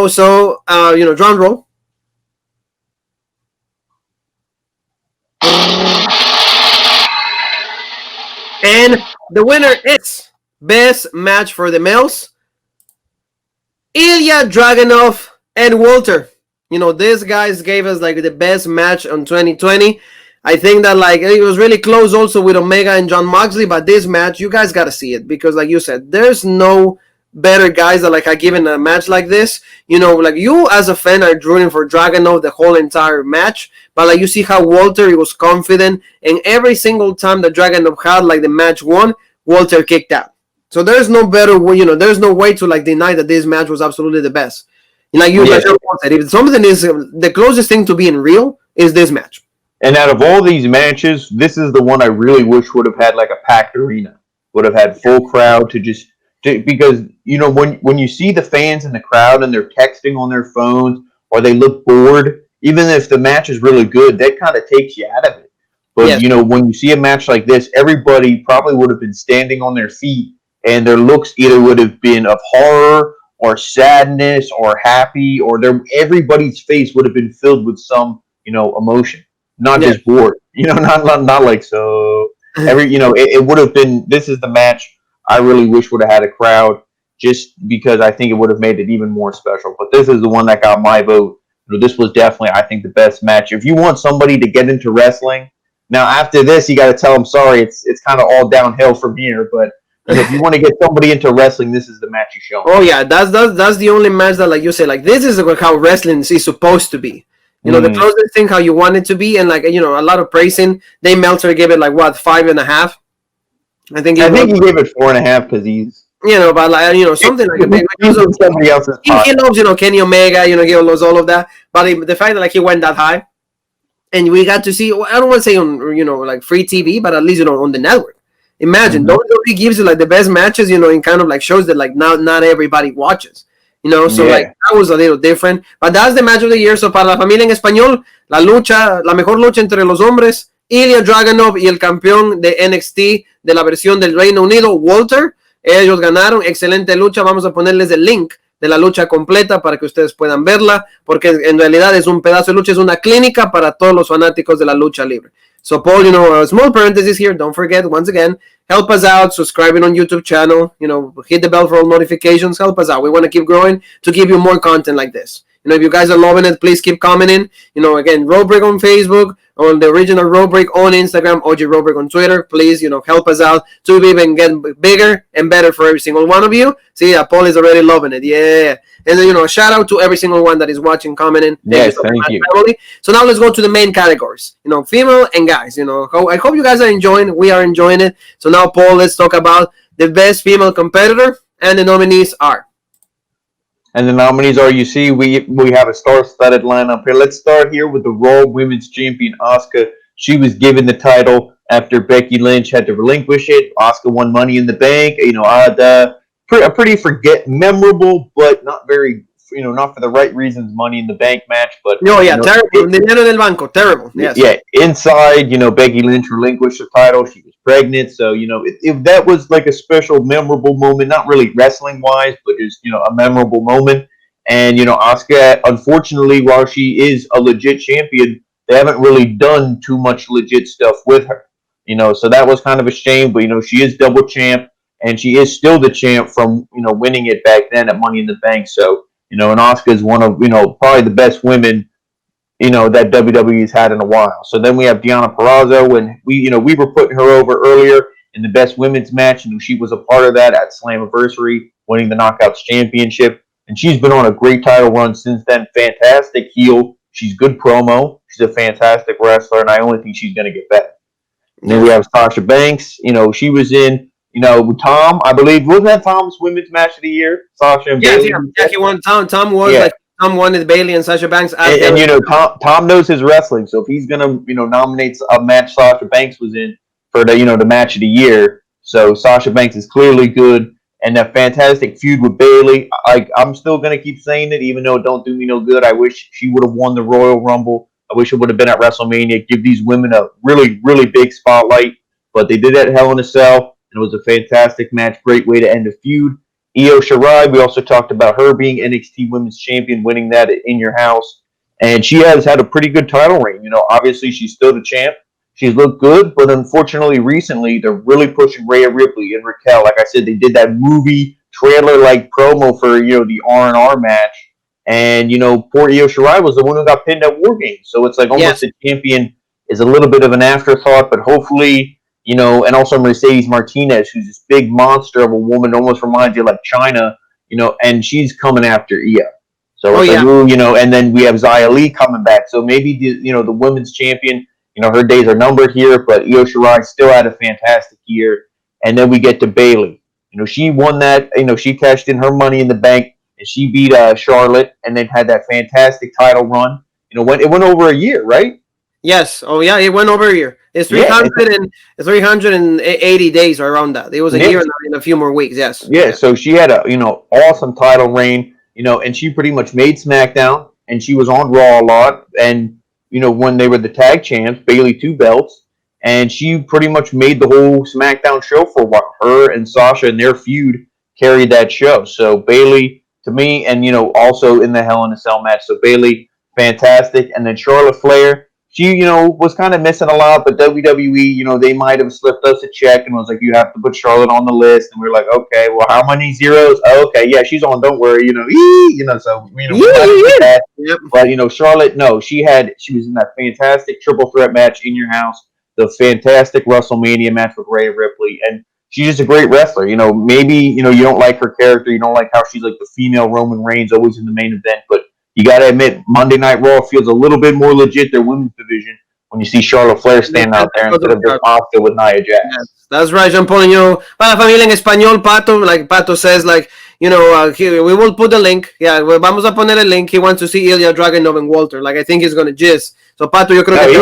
So drum roll. And the winner is best match for the males, Ilya Dragunov and Walter. These guys gave us like the best match on 2020. I think that, like, it was really close also with Omega and Jon Moxley, but this match, you guys got to see it, because, like you said, there's no better guys that, like, are given a match like this. Like, you as a fan are rooting for Dragunov the whole entire match, but, like, you see how Walter, he was confident, and every single time that Dragunov had, like, the match won, Walter kicked out. So there's no better way, there's no way to, like, deny that this match was absolutely the best. Like you said, if something is the closest thing to being real, is this match. And out of all these matches, this is the one I really wish would have had like a packed arena, would have had full crowd because when you see the fans in the crowd and they're texting on their phones or they look bored, even if the match is really good, that kind of takes you out of it. But when you see a match like this, everybody probably would have been standing on their feet, and their looks either would have been of horror or sadness or happy, or everybody's face would have been filled with some emotion. Not just bored, not like so. It would have been. This is the match I really wish would have had a crowd, just because I think it would have made it even more special. But this is the one that got my vote. This was definitely, I think, the best match. If you want somebody to get into wrestling, now after this, you got to tell them, sorry, it's kind of all downhill from here. But if you want to get somebody into wrestling, this is the match you show them. Oh yeah, that's the only match that, like you say, like, this is how wrestling is supposed to be. The closest thing how you want it to be, and, like, a lot of praising. Dave Meltzer gave it like 5.5. I think he gave it 4.5 because he's but like something like because of somebody else's. He loves Kenny Omega, he loves all of that. But the fact that, like, he went that high, and we got to see, I don't want to say on like free TV, but at least on the network. Imagine WWE gives you like the best matches, and kind of like shows that, like, not everybody watches. So like that was a little different. But that's the match of the year. So para la familia en español, la mejor lucha entre los hombres, Ilya Dragunov y el campeón de NXT de la versión del Reino Unido, Walter. Ellos ganaron, excelente lucha. Vamos a ponerles el link de la lucha completa para que ustedes puedan verla, porque en realidad es un pedazo de lucha, es una clínica para todos los fanáticos de la lucha libre. So Paul, a small parenthesis here, don't forget, once again, help us out, subscribing on YouTube channel, hit the bell for all notifications, help us out. We want to keep growing to give you more content like this. If you guys are loving it, please keep commenting. Again, Roadbreak on Facebook, on the original Robrick on Instagram, OG Robrick on Twitter. Please, help us out to even get bigger and better for every single one of you. See, Paul is already loving it. Yeah. And then, a shout out to every single one that is watching, commenting. Yes, thank you. Family. So now let's go to the main categories, female and guys. I hope you guys are enjoying it. We are enjoying it. So now, Paul, let's talk about the best female competitor, and the nominees are. And the nominees are, you see, we have a star-studded lineup here. Let's start here with the Raw Women's Champion, Asuka. She was given the title after Becky Lynch had to relinquish it. Asuka won Money in the Bank. A pretty memorable, but not very, not for the right reasons, Money in the Bank match. But terrible. Dinero del banco, terrible. Yes. Yeah, inside, Becky Lynch relinquished the title. She was pregnant, so if that was like a special, memorable moment, not really wrestling wise, but just a memorable moment. And Asuka, unfortunately, while she is a legit champion, they haven't really done too much legit stuff with her. So that was kind of a shame. But she is double champ, and she is still the champ from winning it back then at Money in the Bank. So and Asuka is one of probably the best women that WWE's had in a while. So then we have Deonna Perazo, and we were putting her over earlier in the best women's match, and she was a part of that at Slammiversary, winning the Knockouts Championship. And she's been on a great title run since then. Fantastic heel. She's good promo. She's a fantastic wrestler, and I only think she's going to get better. And then we have Sasha Banks. She was in, Tom, I believe, wasn't that Tom's women's match of the year? Sasha and Bayley. Yeah, he won. Tom was Tom wanted Bayley and Sasha Banks. And Tom knows his wrestling, so if he's gonna nominate a match Sasha Banks was in for the match of the year, so Sasha Banks is clearly good, and a fantastic feud with Bayley. I'm still gonna keep saying it, even though it don't do me no good. I wish she would have won the Royal Rumble. I wish it would have been at WrestleMania. Give these women a really, really big spotlight, but they did that at Hell in a Cell, and it was a fantastic match. Great way to end a feud. Io Shirai, we also talked about her being NXT Women's Champion, winning that in your house. And she has had a pretty good title reign. Obviously she's still the champ. She's looked good, but unfortunately recently they're really pushing Rhea Ripley and Raquel. Like I said, they did that movie trailer-like promo for, the R&R match. And, poor Io Shirai was the one who got pinned at War Games. So it's like almost the champion is a little bit of an afterthought, but hopefully... and also Mercedes Martinez, who's this big monster of a woman, almost reminds you like China, and she's coming after Io. So and then we have Xia Li coming back. So maybe the women's champion, her days are numbered here, but Io Shirai still had a fantastic year. And then we get to Bayley. She won that. She cashed in her Money in the Bank, and she beat Charlotte, and then had that fantastic title run. It went over a year, right? Yes. Oh, yeah. It went over a year. It's 380 days or around that. It was a year and a few more weeks. Yes. Yeah. So she had a awesome title reign. And she pretty much made SmackDown, and she was on Raw a lot. And when they were the tag champs, Bayley 2 belts, and she pretty much made the whole SmackDown show for a while. Her and Sasha and their feud carried that show. So Bayley, to me, and also in the Hell in a Cell match. So Bayley, fantastic, and then Charlotte Flair. She, was kind of missing a lot, but WWE, they might have slipped us a check and was like, you have to put Charlotte on the list. And we were like, okay, well, how many zeros? Oh, okay, yeah, she's on, don't worry, so, that. Yep. But, Charlotte, no, she was in that fantastic triple threat match in your house, the fantastic WrestleMania match with Rhea Ripley, and she's just a great wrestler. Maybe, you don't like her character, you don't like how she's like the female Roman Reigns, always in the main event, but you got to admit, Monday Night Raw feels a little bit more legit than women's division when you see Charlotte Flair stand out there instead of just Asuka with Nia Jax. Yes, that's right, Jean Paul. Para la familia en español, Pato, like Pato says, like, we will put the link. Yeah, vamos a poner el link. He wants to see Ilya Dragunov and Walter. Like, I think he's going to jizz. So, Pato, yo creo que te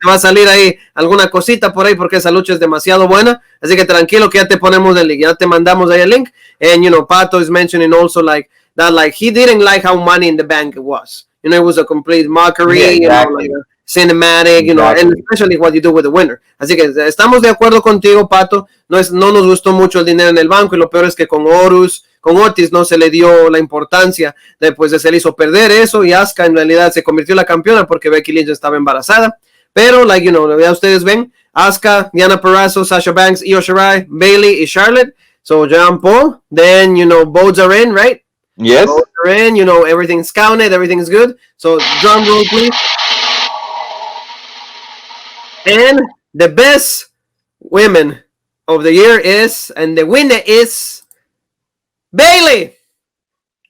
va a salir ahí alguna cosita por ahí porque esa lucha es demasiado buena. Así que tranquilo que ya te ponemos el link. Ya te mandamos ahí el link. And, Pato is mentioning also, like, that like he didn't like how Money in the Bank was. It was a complete mockery, exactly. Like cinematic, and especially what you do with the winner. Así que estamos de acuerdo contigo, Pato. No nos gustó mucho el dinero en el banco, y lo peor es que con Otis no se le dio la importancia, después se le hizo perder eso, y Asuka en realidad se convirtió en la campeona porque Becky Lynch estaba embarazada. Pero, like, ya ustedes ven, Asuka, Deonna Perazo, Sasha Banks, Io Shirai, Bayley y Charlotte. So, Jean Paul, then, votes are in, right? Yes. Votes are in, everything's counted, everything's good. So, drum roll, please. And the best women of the year is, and the winner is Bailey.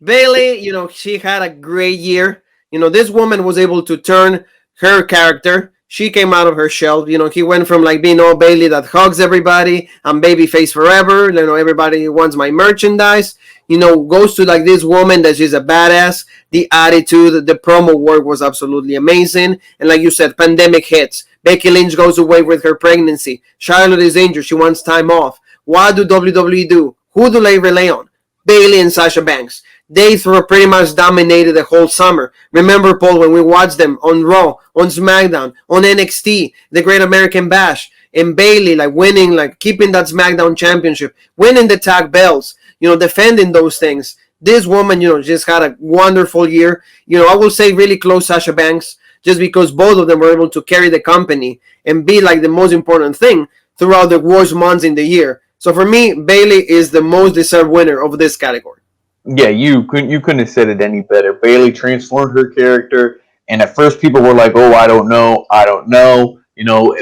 Bailey, she had a great year. This woman was able to turn her character. She came out of her shell. He went from like being all Bailey that hugs everybody. I'm babyface forever. Everybody wants my merchandise. Goes to like this woman that she's a badass. The attitude, the promo work was absolutely amazing. And like you said, pandemic hits. Becky Lynch goes away with her pregnancy. Charlotte is injured. She wants time off. What do WWE do? Who do they rely on? Bailey and Sasha Banks. They pretty much dominated the whole summer. Remember, Paul, when we watched them on Raw, on SmackDown, on NXT, the Great American Bash, and Bailey like winning, like keeping that SmackDown championship, winning the tag belts, defending those things. This woman, just had a wonderful year. I will say really close Sasha Banks, just because both of them were able to carry the company and be like the most important thing throughout the worst months in the year. So for me, Bailey is the most deserved winner of this category. Yeah, you couldn't have said it any better. Bailey transformed her character, and at first people were like, "Oh, I don't know."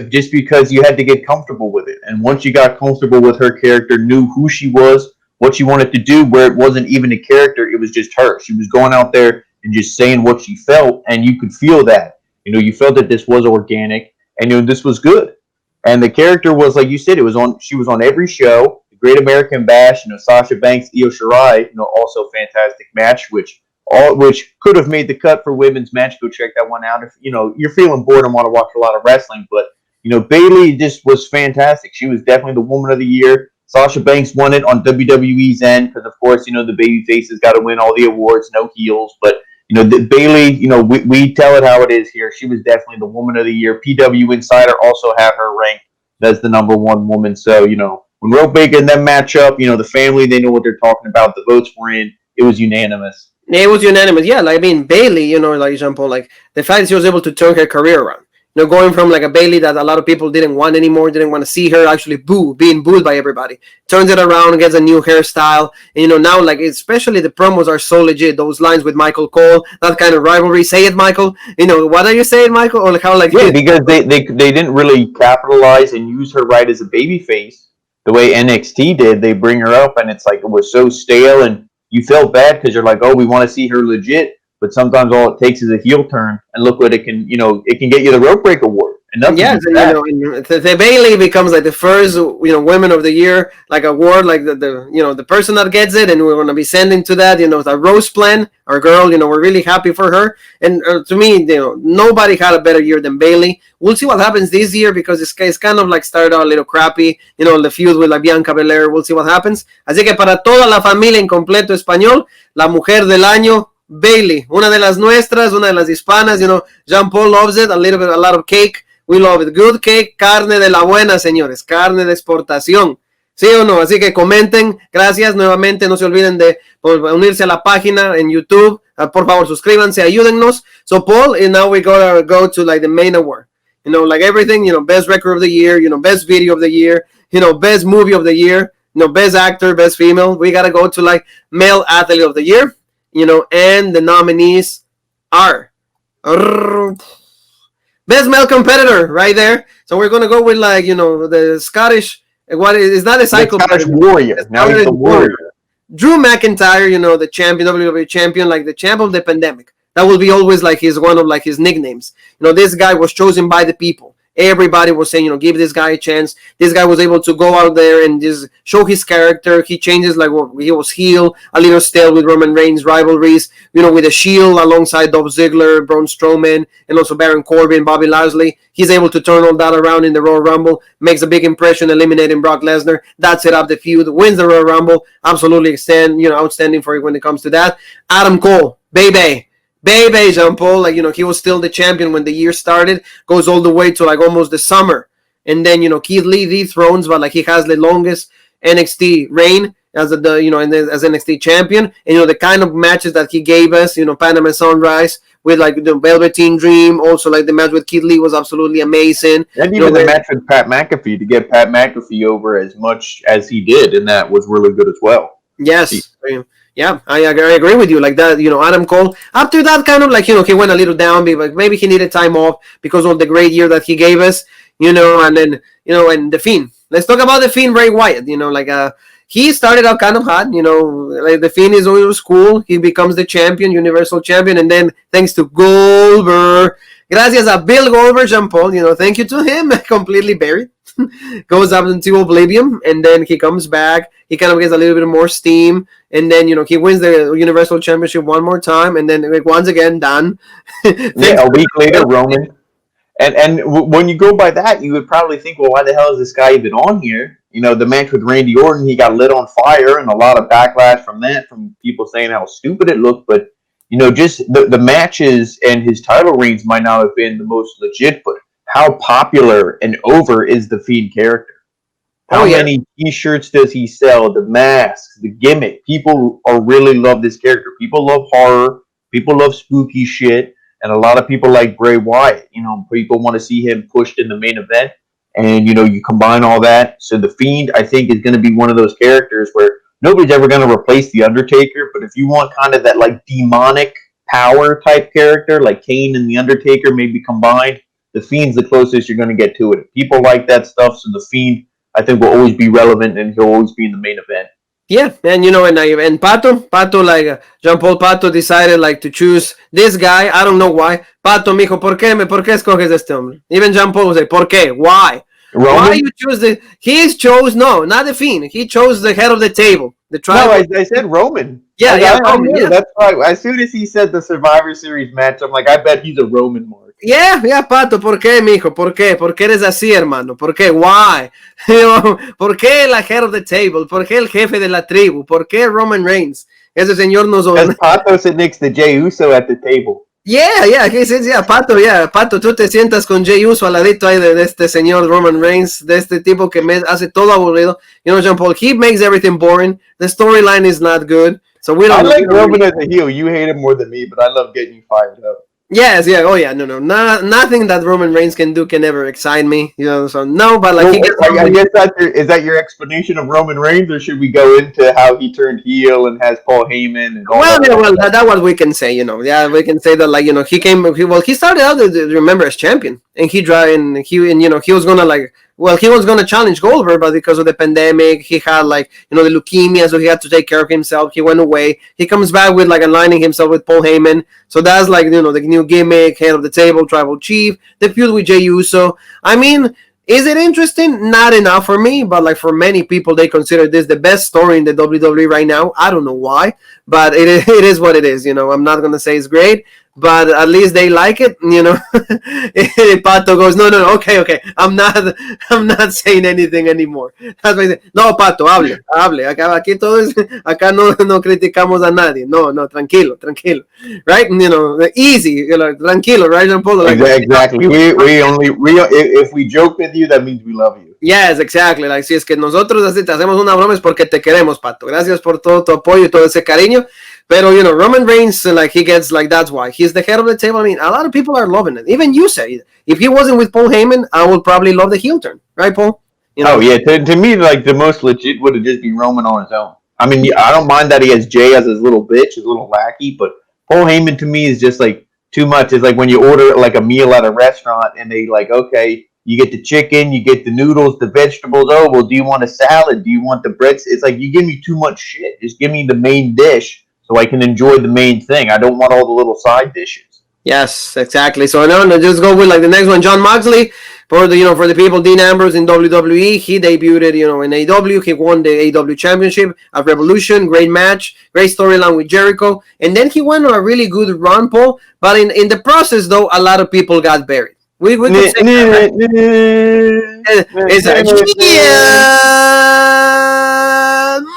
Just because you had to get comfortable with it, and once you got comfortable with her character, knew who she was, what she wanted to do, where it wasn't even a character, it was just her. She was going out there and just saying what she felt, and you could feel that. You felt that this was organic, and this was good. And the character was, like you said, she was on every show. The Great American Bash, Sasha Banks, Io Shirai, also fantastic match, which could have made the cut for women's match. Go check that one out if you're feeling bored and want to watch a lot of wrestling. But Bailey just was fantastic. She was definitely the woman of the year. Sasha Banks won it on WWE's end because, of course, the baby faces got to win all the awards, no heels. But Bailey, we tell it how it is here. She was definitely the woman of the year. PW Insider also had her ranked as the number one woman. So, when Rope Baker and them match up, the family, they know what they're talking about. The votes were in. It was unanimous. It was unanimous. Yeah, Bailey, like Jean Paul, like the fact that she was able to turn her career around. Going from like a Bailey that a lot of people didn't want anymore, didn't want to see her actually being booed by everybody. Turns it around, gets a new hairstyle. And, now, like, especially the promos are so legit. Those lines with Michael Cole, that kind of rivalry. Say it, Michael. What are you saying, Michael? Or like how, like, yeah, because they didn't really capitalize and use her right as a babyface the way NXT did. They bring her up, and it's like it was so stale, and you felt bad because you're like, oh, we want to see her legit. But sometimes all it takes is a heel turn, and look what it can, it can get you the Rope Break Award. And yes, the Bailey becomes like the first, Women of the Year, like award, like the person that gets it, and we're going to be sending to that, the Rose Plan, our girl, we're really happy for her. And to me, nobody had a better year than Bailey. We'll see what happens this year because it's kind of like started out a little crappy, the feud with like Bianca Belair. We'll see what happens. Así que para toda la familia en completo español, la mujer del año, Bailey, una de las nuestras, una de las hispanas. Jean Paul loves it, a lot of cake. We love it. Good cake, carne de la buena, señores. Carne de exportación. ¿Sí o no? Así que comenten. Gracias nuevamente. No se olviden de unirse a la página en YouTube. Por favor, suscríbanse. Ayúdennos. So, Paul, and now we go to like the main award. Like everything, best record of the year, best video of the year, best movie of the year, best actor, best female. We got to go to like male athlete of the year, and the nominees are... Best male competitor, right there. So we're gonna go with like the Scottish. What is not a cycle? Scottish warrior. Now he's the warrior. Drew McIntyre, the champion, WWE champion, like the champ of the pandemic. That will be always like one of like his nicknames. This guy was chosen by the people. Everybody was saying, give this guy a chance. This guy was able to go out there and just show his character. He changes, like, he was heel, a little stale with Roman Reigns rivalries, with a Shield alongside Dolph Ziggler, Braun Strowman, and also Baron Corbin, Bobby Lashley. He's able to turn all that around in the Royal Rumble, makes a big impression, eliminating Brock Lesnar. That set up the feud, wins the Royal Rumble. Absolutely outstanding for it when it comes to that. Adam Cole, baby, Jean Paul, like, he was still the champion when the year started, goes all the way to like almost the summer. And then, Keith Lee dethrones, but like he has the longest NXT reign as as NXT champion. And, the kind of matches that he gave us, Panama Sunrise with like the Velveteen Dream, also like the match with Keith Lee was absolutely amazing. And even the match with Pat McAfee, to get Pat McAfee over as much as he did, and that was really good as well. Yes. Yeah, I agree with you. Like that, Adam Cole, after that kind of like, he went a little down, but maybe he needed time off because of the great year that he gave us. and then and the Fiend. Let's talk about the Fiend, Bray Wyatt. He started out kind of hot, like the Fiend is always cool. He becomes the champion, Universal Champion, and then thanks to Goldberg, gracias a Bill Goldberg, Jean Paul, thank you to him, completely buried. Goes up into oblivion, and then he comes back. He kind of gets a little bit more steam, and then he wins the Universal Championship one more time, and then once again done. Yeah, a week later, Roman. And when you go by that, you would probably think, well, why the hell is this guy even on here? The match with Randy Orton, he got lit on fire, and a lot of backlash from that, from people saying how stupid it looked. But, just the matches and his title reigns might not have been the most legit, but how popular and over is the Fiend character? How many T-shirts does he sell? The masks, the gimmick. People really love this character. People love horror. People love spooky shit. And a lot of people like Bray Wyatt. People want to see him pushed in the main event. And, you combine all that. So the Fiend, I think, is going to be one of those characters where nobody's ever going to replace the Undertaker. But if you want kind of that, like, demonic power type character, like Kane and the Undertaker maybe combined, the Fiend's the closest you're going to get to it. People like that stuff. So the Fiend, I think, will always be relevant, and he'll always be in the main event. Yeah, and and Pato, like Jean Paul Pato decided like to choose this guy. I don't know why. Pato, mijo, ¿por qué escoges este hombre? Even Jean Paul was like, ¿por qué? Why? Roman? Why you choose no, not the Fiend. He chose the head of the table. The tribal. No, I said Roman. Roman, yeah. That's right. As soon as he said the Survivor Series match, I'm like, I bet he's a Roman mark. Yeah, Pato, ¿por qué, mijo? ¿Por qué? ¿Por qué eres así, hermano? ¿Por qué? Why? ¿Por qué la head of the table? ¿Por qué el jefe de la tribu? ¿Por qué Roman Reigns? Ese señor nos... Because Pato sits next to Jey Uso at the table. He says, Pato, tú te sientas con Jey Uso al ladito ahí de este señor Roman Reigns, de este tipo que me hace todo aburrido. Jean Paul, he makes everything boring. The storyline is not good. So we don't. I like Roman as a heel. You hate him more than me, but I love getting you fired up. Yes, yeah, no, nothing that Roman Reigns can do can ever excite me, so no, but like, I guess is that your explanation of Roman Reigns, or should we go into how he turned heel and has Paul Heyman and all that? That's what we can say, we can say that, like, he started out, remember, as champion, and he was gonna, like, he was going to challenge Goldberg, but because of the pandemic, he had, like, the leukemia, so he had to take care of himself. He went away. He comes back with, like, aligning himself with Paul Heyman. So that's, like, the new gimmick, head of the table, tribal chief, the feud with Jey Uso. I mean, is it interesting? Not enough for me, but, like, for many people, they consider this the best story in the WWE right now. I don't know why, but it is what it is. I'm not going to say it's great, but at least they like it, Pato goes, no, okay, I'm not saying anything anymore. That's why I say, no, Pato, hable. Aquí todos, acá no criticamos a nadie. No, tranquilo, right? Easy, tranquilo, right, Jean Paul? Like, exactly. If we joke with you, that means we love you. Yes, exactly. Like, si es que nosotros así te hacemos una broma es porque te queremos, Pato. Gracias por todo tu apoyo y todo ese cariño. Pero, Roman Reigns, like, he gets, like, that's why. He's the head of the table. I mean, a lot of people are loving it. Even you say, if he wasn't with Paul Heyman, I would probably love the heel turn. Right, Paul? Oh, yeah. To me, like, the most legit would have just been Roman on his own. I mean, I don't mind that he has Jey as his little bitch, his little lackey, but Paul Heyman, to me, is just, like, too much. It's like when you order, like, a meal at a restaurant, and they, like, okay, you get the chicken, you get the noodles, the vegetables. Oh, well, do you want a salad? Do you want the breads? It's like, you give me too much shit. Just give me the main dish, so I can enjoy the main thing. I don't want all the little side dishes. Yes, exactly. So no, just go with, like, the next one. Jon Moxley, for the people, Dean Ambrose in WWE. He debuted, in AEW. He won the AEW Championship at Revolution. Great match, great storyline with Jericho, and then he went on a really good run, Paul. But in the process, though, a lot of people got buried. We could say it's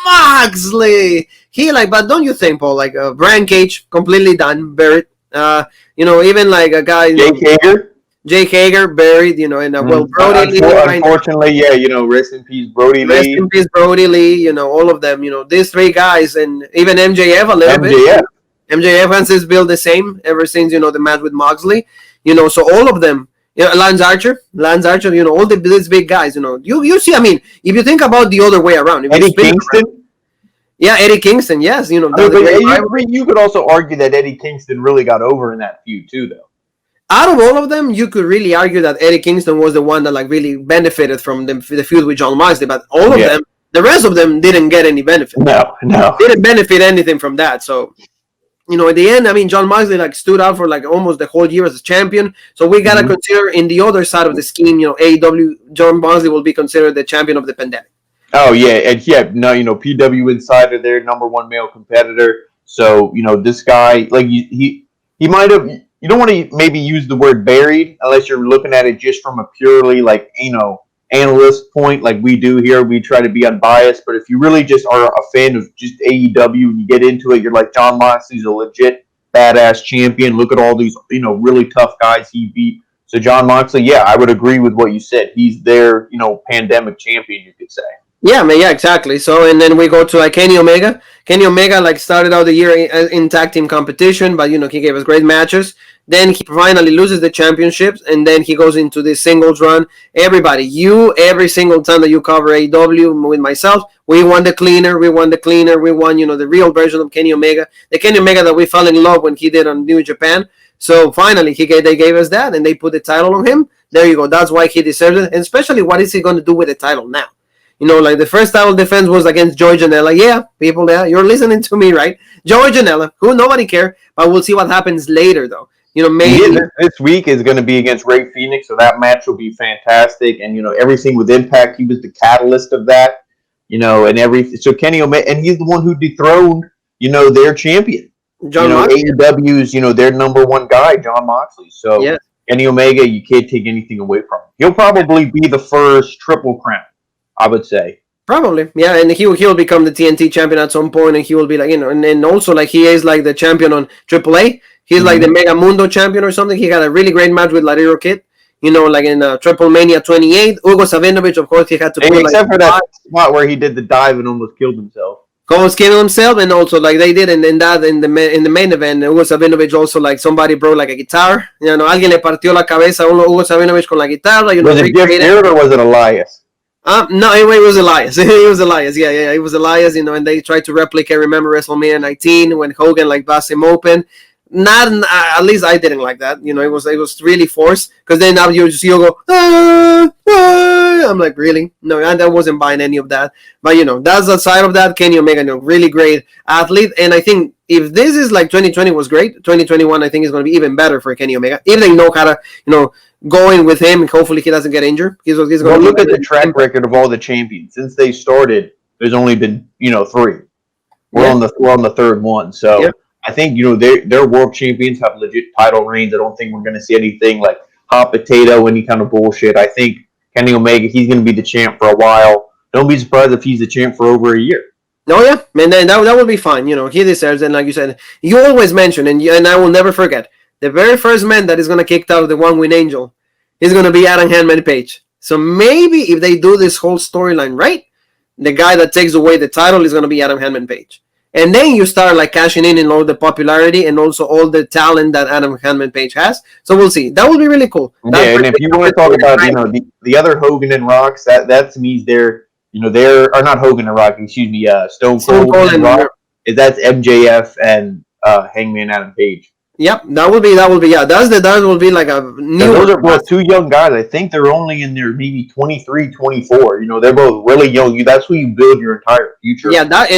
Moxley. But don't you think, Paul, like, Brian Cage, completely done, buried. Even like a guy, Jake Hager, buried. And Brodie Lee. Unfortunately, rest in peace, Brodie Lee. Rest in peace, Brodie Lee. All of them. These three guys, and even MJF a little bit. MJF has built the same ever since the match with Moxley. So all of them. Lance Archer, all these big guys, you see, I mean, if you think about the other way around. Eddie Kingston? Eddie Kingston, yes. You could also argue that Eddie Kingston really got over in that feud, too, though. out of all of them, you could really argue that Eddie Kingston was the one that like really benefited from the feud with Jon Moxley. But all of them, the rest of them didn't get any benefit. No. Didn't benefit anything from that. So, you know, at the end, I mean, Jon Moxley like stood out for like almost the whole year as a champion. So we gotta consider in the other side of the scheme, you know, AEW, Jon Moxley will be considered the champion of the pandemic. Oh yeah, and PW Insider, their number one male competitor. So this guy, like he might have. You don't want to maybe use the word buried unless you're looking at it just from a purely like analyst point, like we do here. We try to be unbiased, but if you really just are a fan of just AEW and you get into it, you're like, Jon Moxley's a legit badass champion. Look at all these really tough guys he beat. So Jon Moxley, yeah, I would agree with what you said. He's their pandemic champion, you could say. Yeah, man, yeah, exactly. So, and then we go to like Kenny Omega. Kenny Omega like started out the year in tag team competition, but he gave us great matches. Then he finally loses the championships, and then he goes into this singles run. Everybody, every single time that you cover AEW with myself, we won the cleaner. We won, the real version of Kenny Omega, the Kenny Omega that we fell in love when he did on New Japan. So finally, they gave us that, and they put the title on him. There you go. That's why he deserves it. And especially, what is he going to do with the title now? Like the first title defense was against Joey Janela. Yeah, people there, you're listening to me, right? Joey Janela, who nobody cared, but we'll see what happens later, though. Maybe this week is going to be against Ray Phoenix, so that match will be fantastic. And everything with Impact, he was the catalyst of that. And everything. So Kenny Omega, and he's the one who dethroned, their champion. Jon Moxley. AEW's, their number one guy, Jon Moxley. So yes. Kenny Omega, you can't take anything away from him. He'll probably be the first Triple Crown, I would say. Probably, yeah, and he'll become the TNT champion at some point, and he will be like, and also like he is like the champion on AAA. He's like the Mega Mundo champion or something. He got a really great match with Laredo Kid, like in Triple Mania 28. Ugo Savinovich, of course, he had to. Except for that spot where he did the dive and almost killed himself. Almost killed himself, and also like they did in the main event, Ugo Savinovich also like somebody broke like a guitar. Alguien le partió la cabeza a Ugo Savinovich con la guitarra. Was it Jeff Jarrett or was it Elias? No, anyway, it was Elias. It was Elias. Yeah, it was Elias. And they tried to replicate. Remember WrestleMania 19 when Hogan like bust him open. Not at least I didn't like that. It was really forced because then now you go. I'm like, really? No, I wasn't buying any of that. But that's the side of that. Kenny Omega, really great athlete, and I think if this is like 2020 was great, 2021 I think is going to be even better for Kenny Omega. If they know how to go in with him, hopefully he doesn't get injured. He's going to look at the track record of all the champions since they started. There's only been 3. We're on the third one, so. Yep. I think their world champions have legit title reigns. I don't think we're going to see anything like hot potato, any kind of bullshit. I think Kenny Omega, he's going to be the champ for a while. Don't be surprised if he's the champ for over a year. Oh yeah, and then that will be fine. He deserves it. And like you said, you always mention, and I will never forget, the very first man that is going to kick out of the One Wing Angel is going to be Adam Hangman Page. So maybe if they do this whole storyline right, the guy that takes away the title is going to be Adam Hangman Page. And then you start like cashing in all the popularity and also all the talent that Adam Hangman Page has. So we'll see. That will be really cool. Yeah, and if you want to talk about the other Hogan and Rocks, that to me is they're or not Hogan and Rock, excuse me, Stone Cold and Rock. That's MJF and Hangman Adam Page. Yep, that will be that will be like a new. Those are both two young guys. I think they're only in their maybe 23, 24. They're both really young. That's who you build your entire future. Yeah, that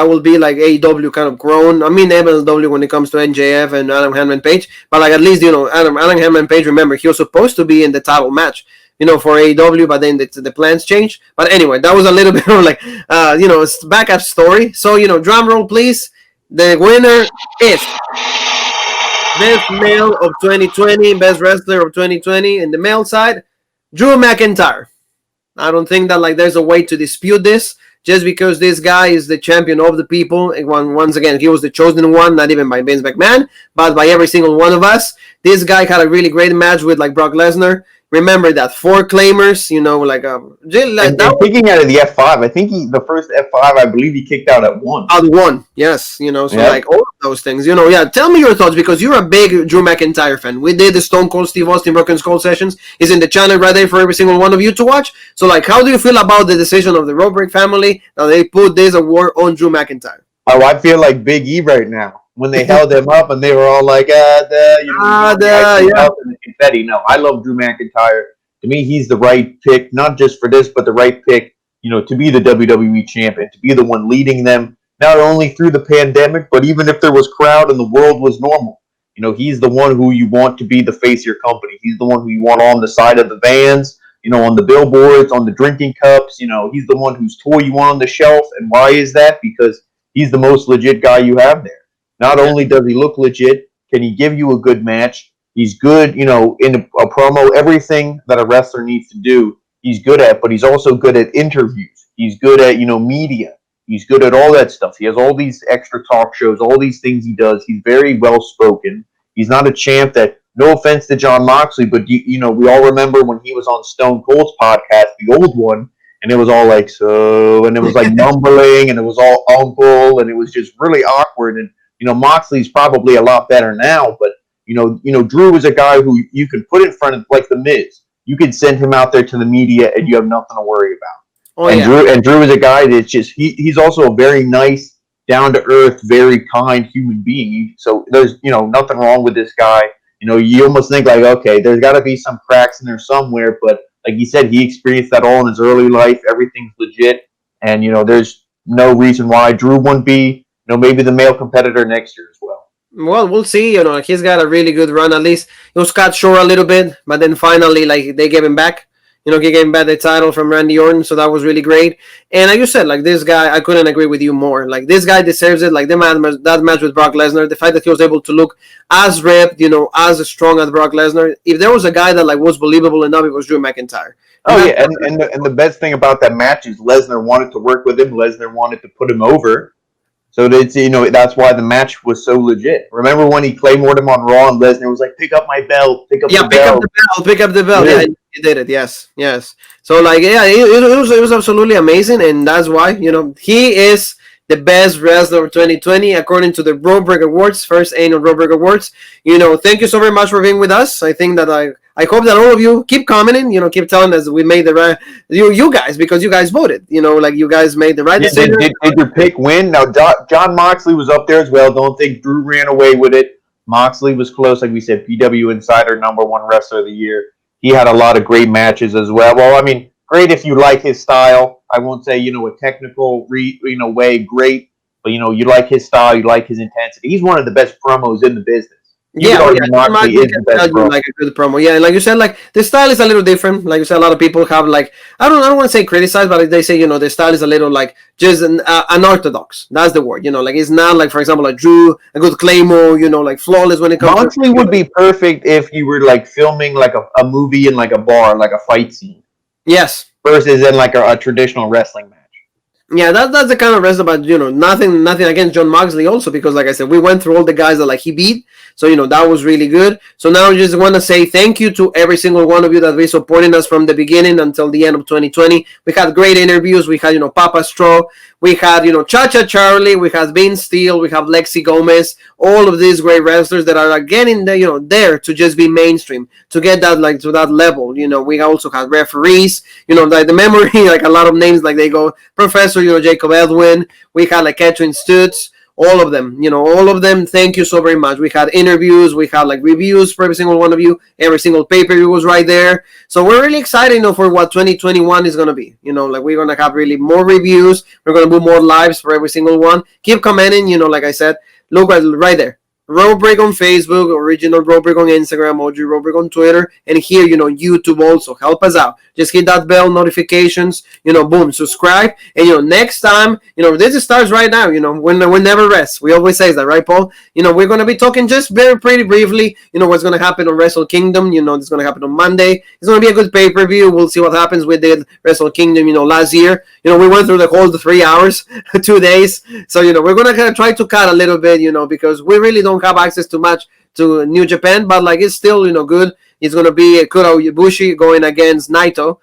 will be like AEW kind of grown. I mean MLW when it comes to NJF and Adam Hangman Page, but like at least Adam Hangman Page. Remember, he was supposed to be in the title match. For AEW, but then the plans changed. But anyway, that was a little bit of like it's backup story. So drum roll, please. The winner is. Best male of 2020, best wrestler of 2020 in the male side, Drew McIntyre. I don't think that like there's a way to dispute this just because this guy is the champion of the people. Once again, he was the chosen one, not even by Vince McMahon, but by every single one of us. This guy had a really great match with like Brock Lesnar. Remember that 4 claimers, picking out of the F5, I think the first F5, I believe he kicked out at 1. At 1, yes, like all of those things, Tell me your thoughts because you're a big Drew McIntyre fan. We did the Stone Cold Steve Austin Broken Skull sessions. It's in the channel right there for every single one of you to watch. So, like, how do you feel about the decision of the Robrick family that they put this award on Drew McIntyre? Oh, I feel like Big E right now. When they held him up and they were all like, confetti. No, I love Drew McIntyre. To me, he's the right pick, not just for this, but the right pick, to be the WWE champion, to be the one leading them, not only through the pandemic, but even if there was crowd and the world was normal. He's the one who you want to be the face of your company. He's the one who you want on the side of the vans, on the billboards, on the drinking cups. He's the one whose toy you want on the shelf. And why is that? Because he's the most legit guy you have there. Not only does he look legit, can he give you a good match? He's good, in a promo, everything that a wrestler needs to do, he's good at, but he's also good at interviews. He's good at, media. He's good at all that stuff. He has all these extra talk shows, all these things he does. He's very well spoken. He's not a champ that, no offense to Jon Moxley, but we all remember when he was on Stone Cold's podcast, the old one, and it was all like, so, and it was like mumbling, and it was all uncle, and it was just really awkward. And, Moxley's probably a lot better now, but, Drew is a guy who you could put in front of, like The Miz. You could send him out there to the media, and you have nothing to worry about. Drew is a guy that's just he's also a very nice, down to earth, very kind human being. So there's nothing wrong with this guy. You almost think like, okay, there's got to be some cracks in there somewhere, but like you said, he experienced that all in his early life. Everything's legit, and there's no reason why Drew wouldn't be maybe the male competitor next year as well. Well, we'll see. He's got a really good run. At least he was cut short a little bit, but then finally, like, they gave him back. He gave back the title from Randy Orton, so that was really great. And like you said, like, this guy, I couldn't agree with you more. Like, this guy deserves it. Like, that match with Brock Lesnar, the fact that he was able to look as ripped, as strong as Brock Lesnar. If there was a guy that like was believable enough, it was Drew McIntyre. And the best thing about that match is Lesnar wanted to work with him. Lesnar wanted to put him over. So that's why the match was so legit. Remember when he Claymored him on Raw and Lesnar was like, pick up my belt, pick up the belt. Pick up the belt. Yeah, he did it. Yes. So like, yeah, it was absolutely amazing, and that's why he is the best wrestler of 2020 according to the Raw Break Awards, first annual Raw Break Awards. Thank you so very much for being with us. I think that I hope that all of you keep commenting, keep telling us we made the right, you guys, because you guys voted, like you guys made the right decision. Did your pick win? Now, Jon Moxley was up there as well. Don't think Drew ran away with it. Moxley was close, like we said, PW Insider, #1 wrestler of the year. He had a lot of great matches as well. Well, I mean, great if you like his style. I won't say, a technical way, great, but you like his style, you like his intensity. He's one of the best promos in the business. Moxley is the best like a good promo. Yeah, like you said, like the style is a little different. Like you said, a lot of people have like I don't want to say criticize, but they say the style is a little like just unorthodox. That's the word. Like it's not like, for example, like Drew, a good Claymore. Like flawless when it comes. Moxley would be perfect if you were like filming like a movie in like a bar, like a fight scene. Yes. Versus in like a traditional wrestling match. Yeah, that's the kind of wrestler, but nothing against Jon Moxley also, because like I said, we went through all the guys that like he beat, so that was really good. So now I just want to say thank you to every single one of you that been supporting us from the beginning until the end of 2020. We had great interviews. We had Papa Straw, we had Cha-Cha Charlie, we had Vince Steele, we have Lexi Gomez, all of these great wrestlers that are getting there to just be mainstream, to get that like to that level. We also had referees, like the memory, like a lot of names, like they go Professor, Jacob Edwin, we had like Catherine Stutz, all of them, all of them. Thank you so very much. We had interviews, we had like reviews for every single one of you. Every single pay-per-view was right there. So we're really excited, for what 2021 is gonna be. Like we're gonna have really more reviews. We're gonna do more lives for every single one. Keep commenting, like I said. Look right there. Raw Break on Facebook, original Raw Break on Instagram, OG Raw Break on Twitter, and here, YouTube also. Help us out. Just hit that bell, notifications, boom, subscribe. And, next time, this starts right now, we never rest. We always say that, right, Paul? We're going to be talking just pretty briefly, what's going to happen on Wrestle Kingdom. It's going to happen on Monday. It's going to be a good pay-per-view. We'll see what happens. We did Wrestle Kingdom, last year. We went through the whole 3 hours, 2 days. So, we're going to try to cut a little bit, because we really don't have access too much to New Japan, but like it's still good. It's gonna be Kota Ibushi going against Naito,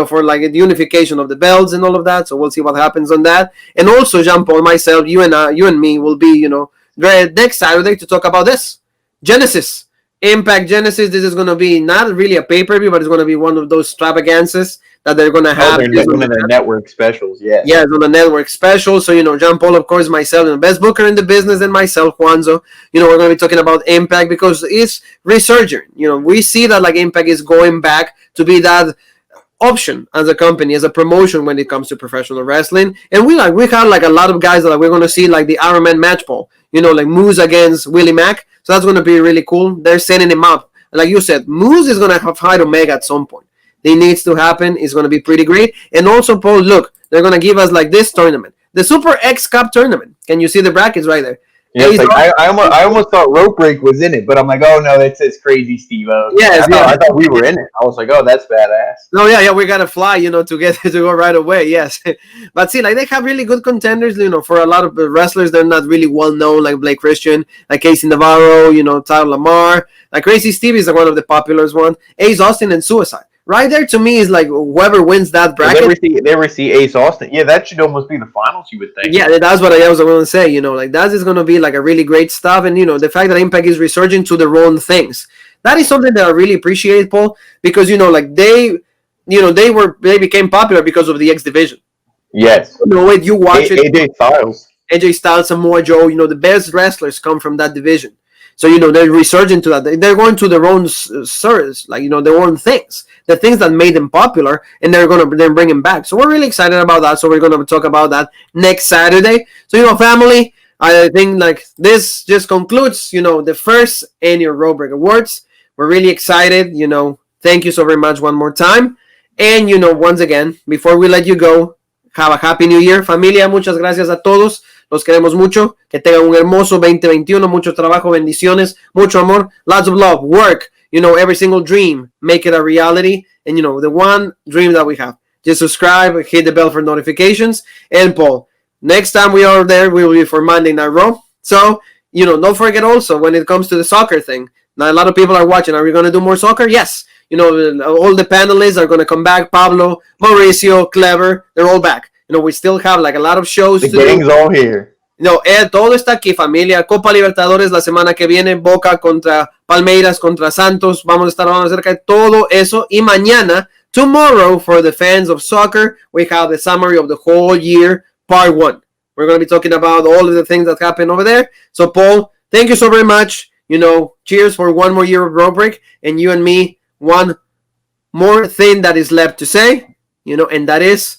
for like the unification of the belts and all of that. So we'll see what happens on that. And also, Jean Paul, myself, you and me will be next Saturday to talk about this Genesis Impact Genesis, this is going to be not really a pay-per-view, but it's going to be one of those extravaganzas that they're going to have. They're one of their network specials, yeah. Yeah, it's on the network special. So, John Paul, of course, myself, the best booker in the business, and myself, Juanzo, we're going to be talking about Impact because it's resurgent. We see that, like, Impact is going back to be that option as a company, as a promotion when it comes to professional wrestling. And we have like a lot of guys that we're going to see, like the Iron Man match, Paul, like Moose against Willie Mack. So that's going to be really cool. They're sending him up. Like you said, Moose is going to have fight Omega at some point. It needs to happen. It's going to be pretty great. And also, Paul, look, they're going to give us like this tournament, the Super X Cup tournament. Can you see the brackets right there? Yeah, I almost thought Rope Break was in it, but I'm like, oh no, that says Crazy Steve-O. Yes, I thought we were in it. I was like, oh, that's badass. No, yeah, we gotta fly, to get to go right away. Yes, but see, like they have really good contenders. For a lot of wrestlers, they're not really well known, like Blake Christian, like Casey Navarro, Tyler Lamar, like Crazy Steve is one of the popular ones. Ace Austin and Suicide. Right there to me is like whoever wins that bracket. Never see Ace Austin. Yeah, that should almost be the finals, you would think. Yeah, that's what I was going to say. Like that is going to be like a really great stuff. And, the fact that Impact is resurging to their own things. That is something that I really appreciate, Paul, because, like they became popular because of the X Division. Yes. When you watch it. AJ Styles, Samoa Joe, the best wrestlers come from that division. So, they're resurging to that. They're going to their own service, like, their own things. The things that made them popular, and they're going to then bring them back. So we're really excited about that. So we're going to talk about that next Saturday. So, family, I think, like, this just concludes, the first annual Road Break Awards. We're really excited. Thank you so very much one more time. And, once again, before we let you go, have a happy new year. Familia, muchas gracias a todos. Los queremos mucho. Que tengan un hermoso 2021. Mucho trabajo, bendiciones, mucho amor, lots of love, work. Every single dream, make it a reality. And, the one dream that we have. Just subscribe, hit the bell for notifications. And, Paul, next time we are there, we will be for Monday Night Raw. So, don't forget also when it comes to the soccer thing. Now, a lot of people are watching. Are we going to do more soccer? Yes. All the panelists are going to come back. Pablo, Mauricio, Clever, they're all back. We still have like a lot of shows. The gang's all here. Todo está aquí, familia. Copa Libertadores la semana que viene. Boca contra Palmeiras, contra Santos. Vamos a estar hablando acerca de todo eso. Y mañana, tomorrow, for the fans of soccer, we have the summary of the whole year, part 1. We're going to be talking about all of the things that happened over there. So, Paul, thank you so very much. Cheers for one more year of Road Break. And you and me, one more thing that is left to say, and that is...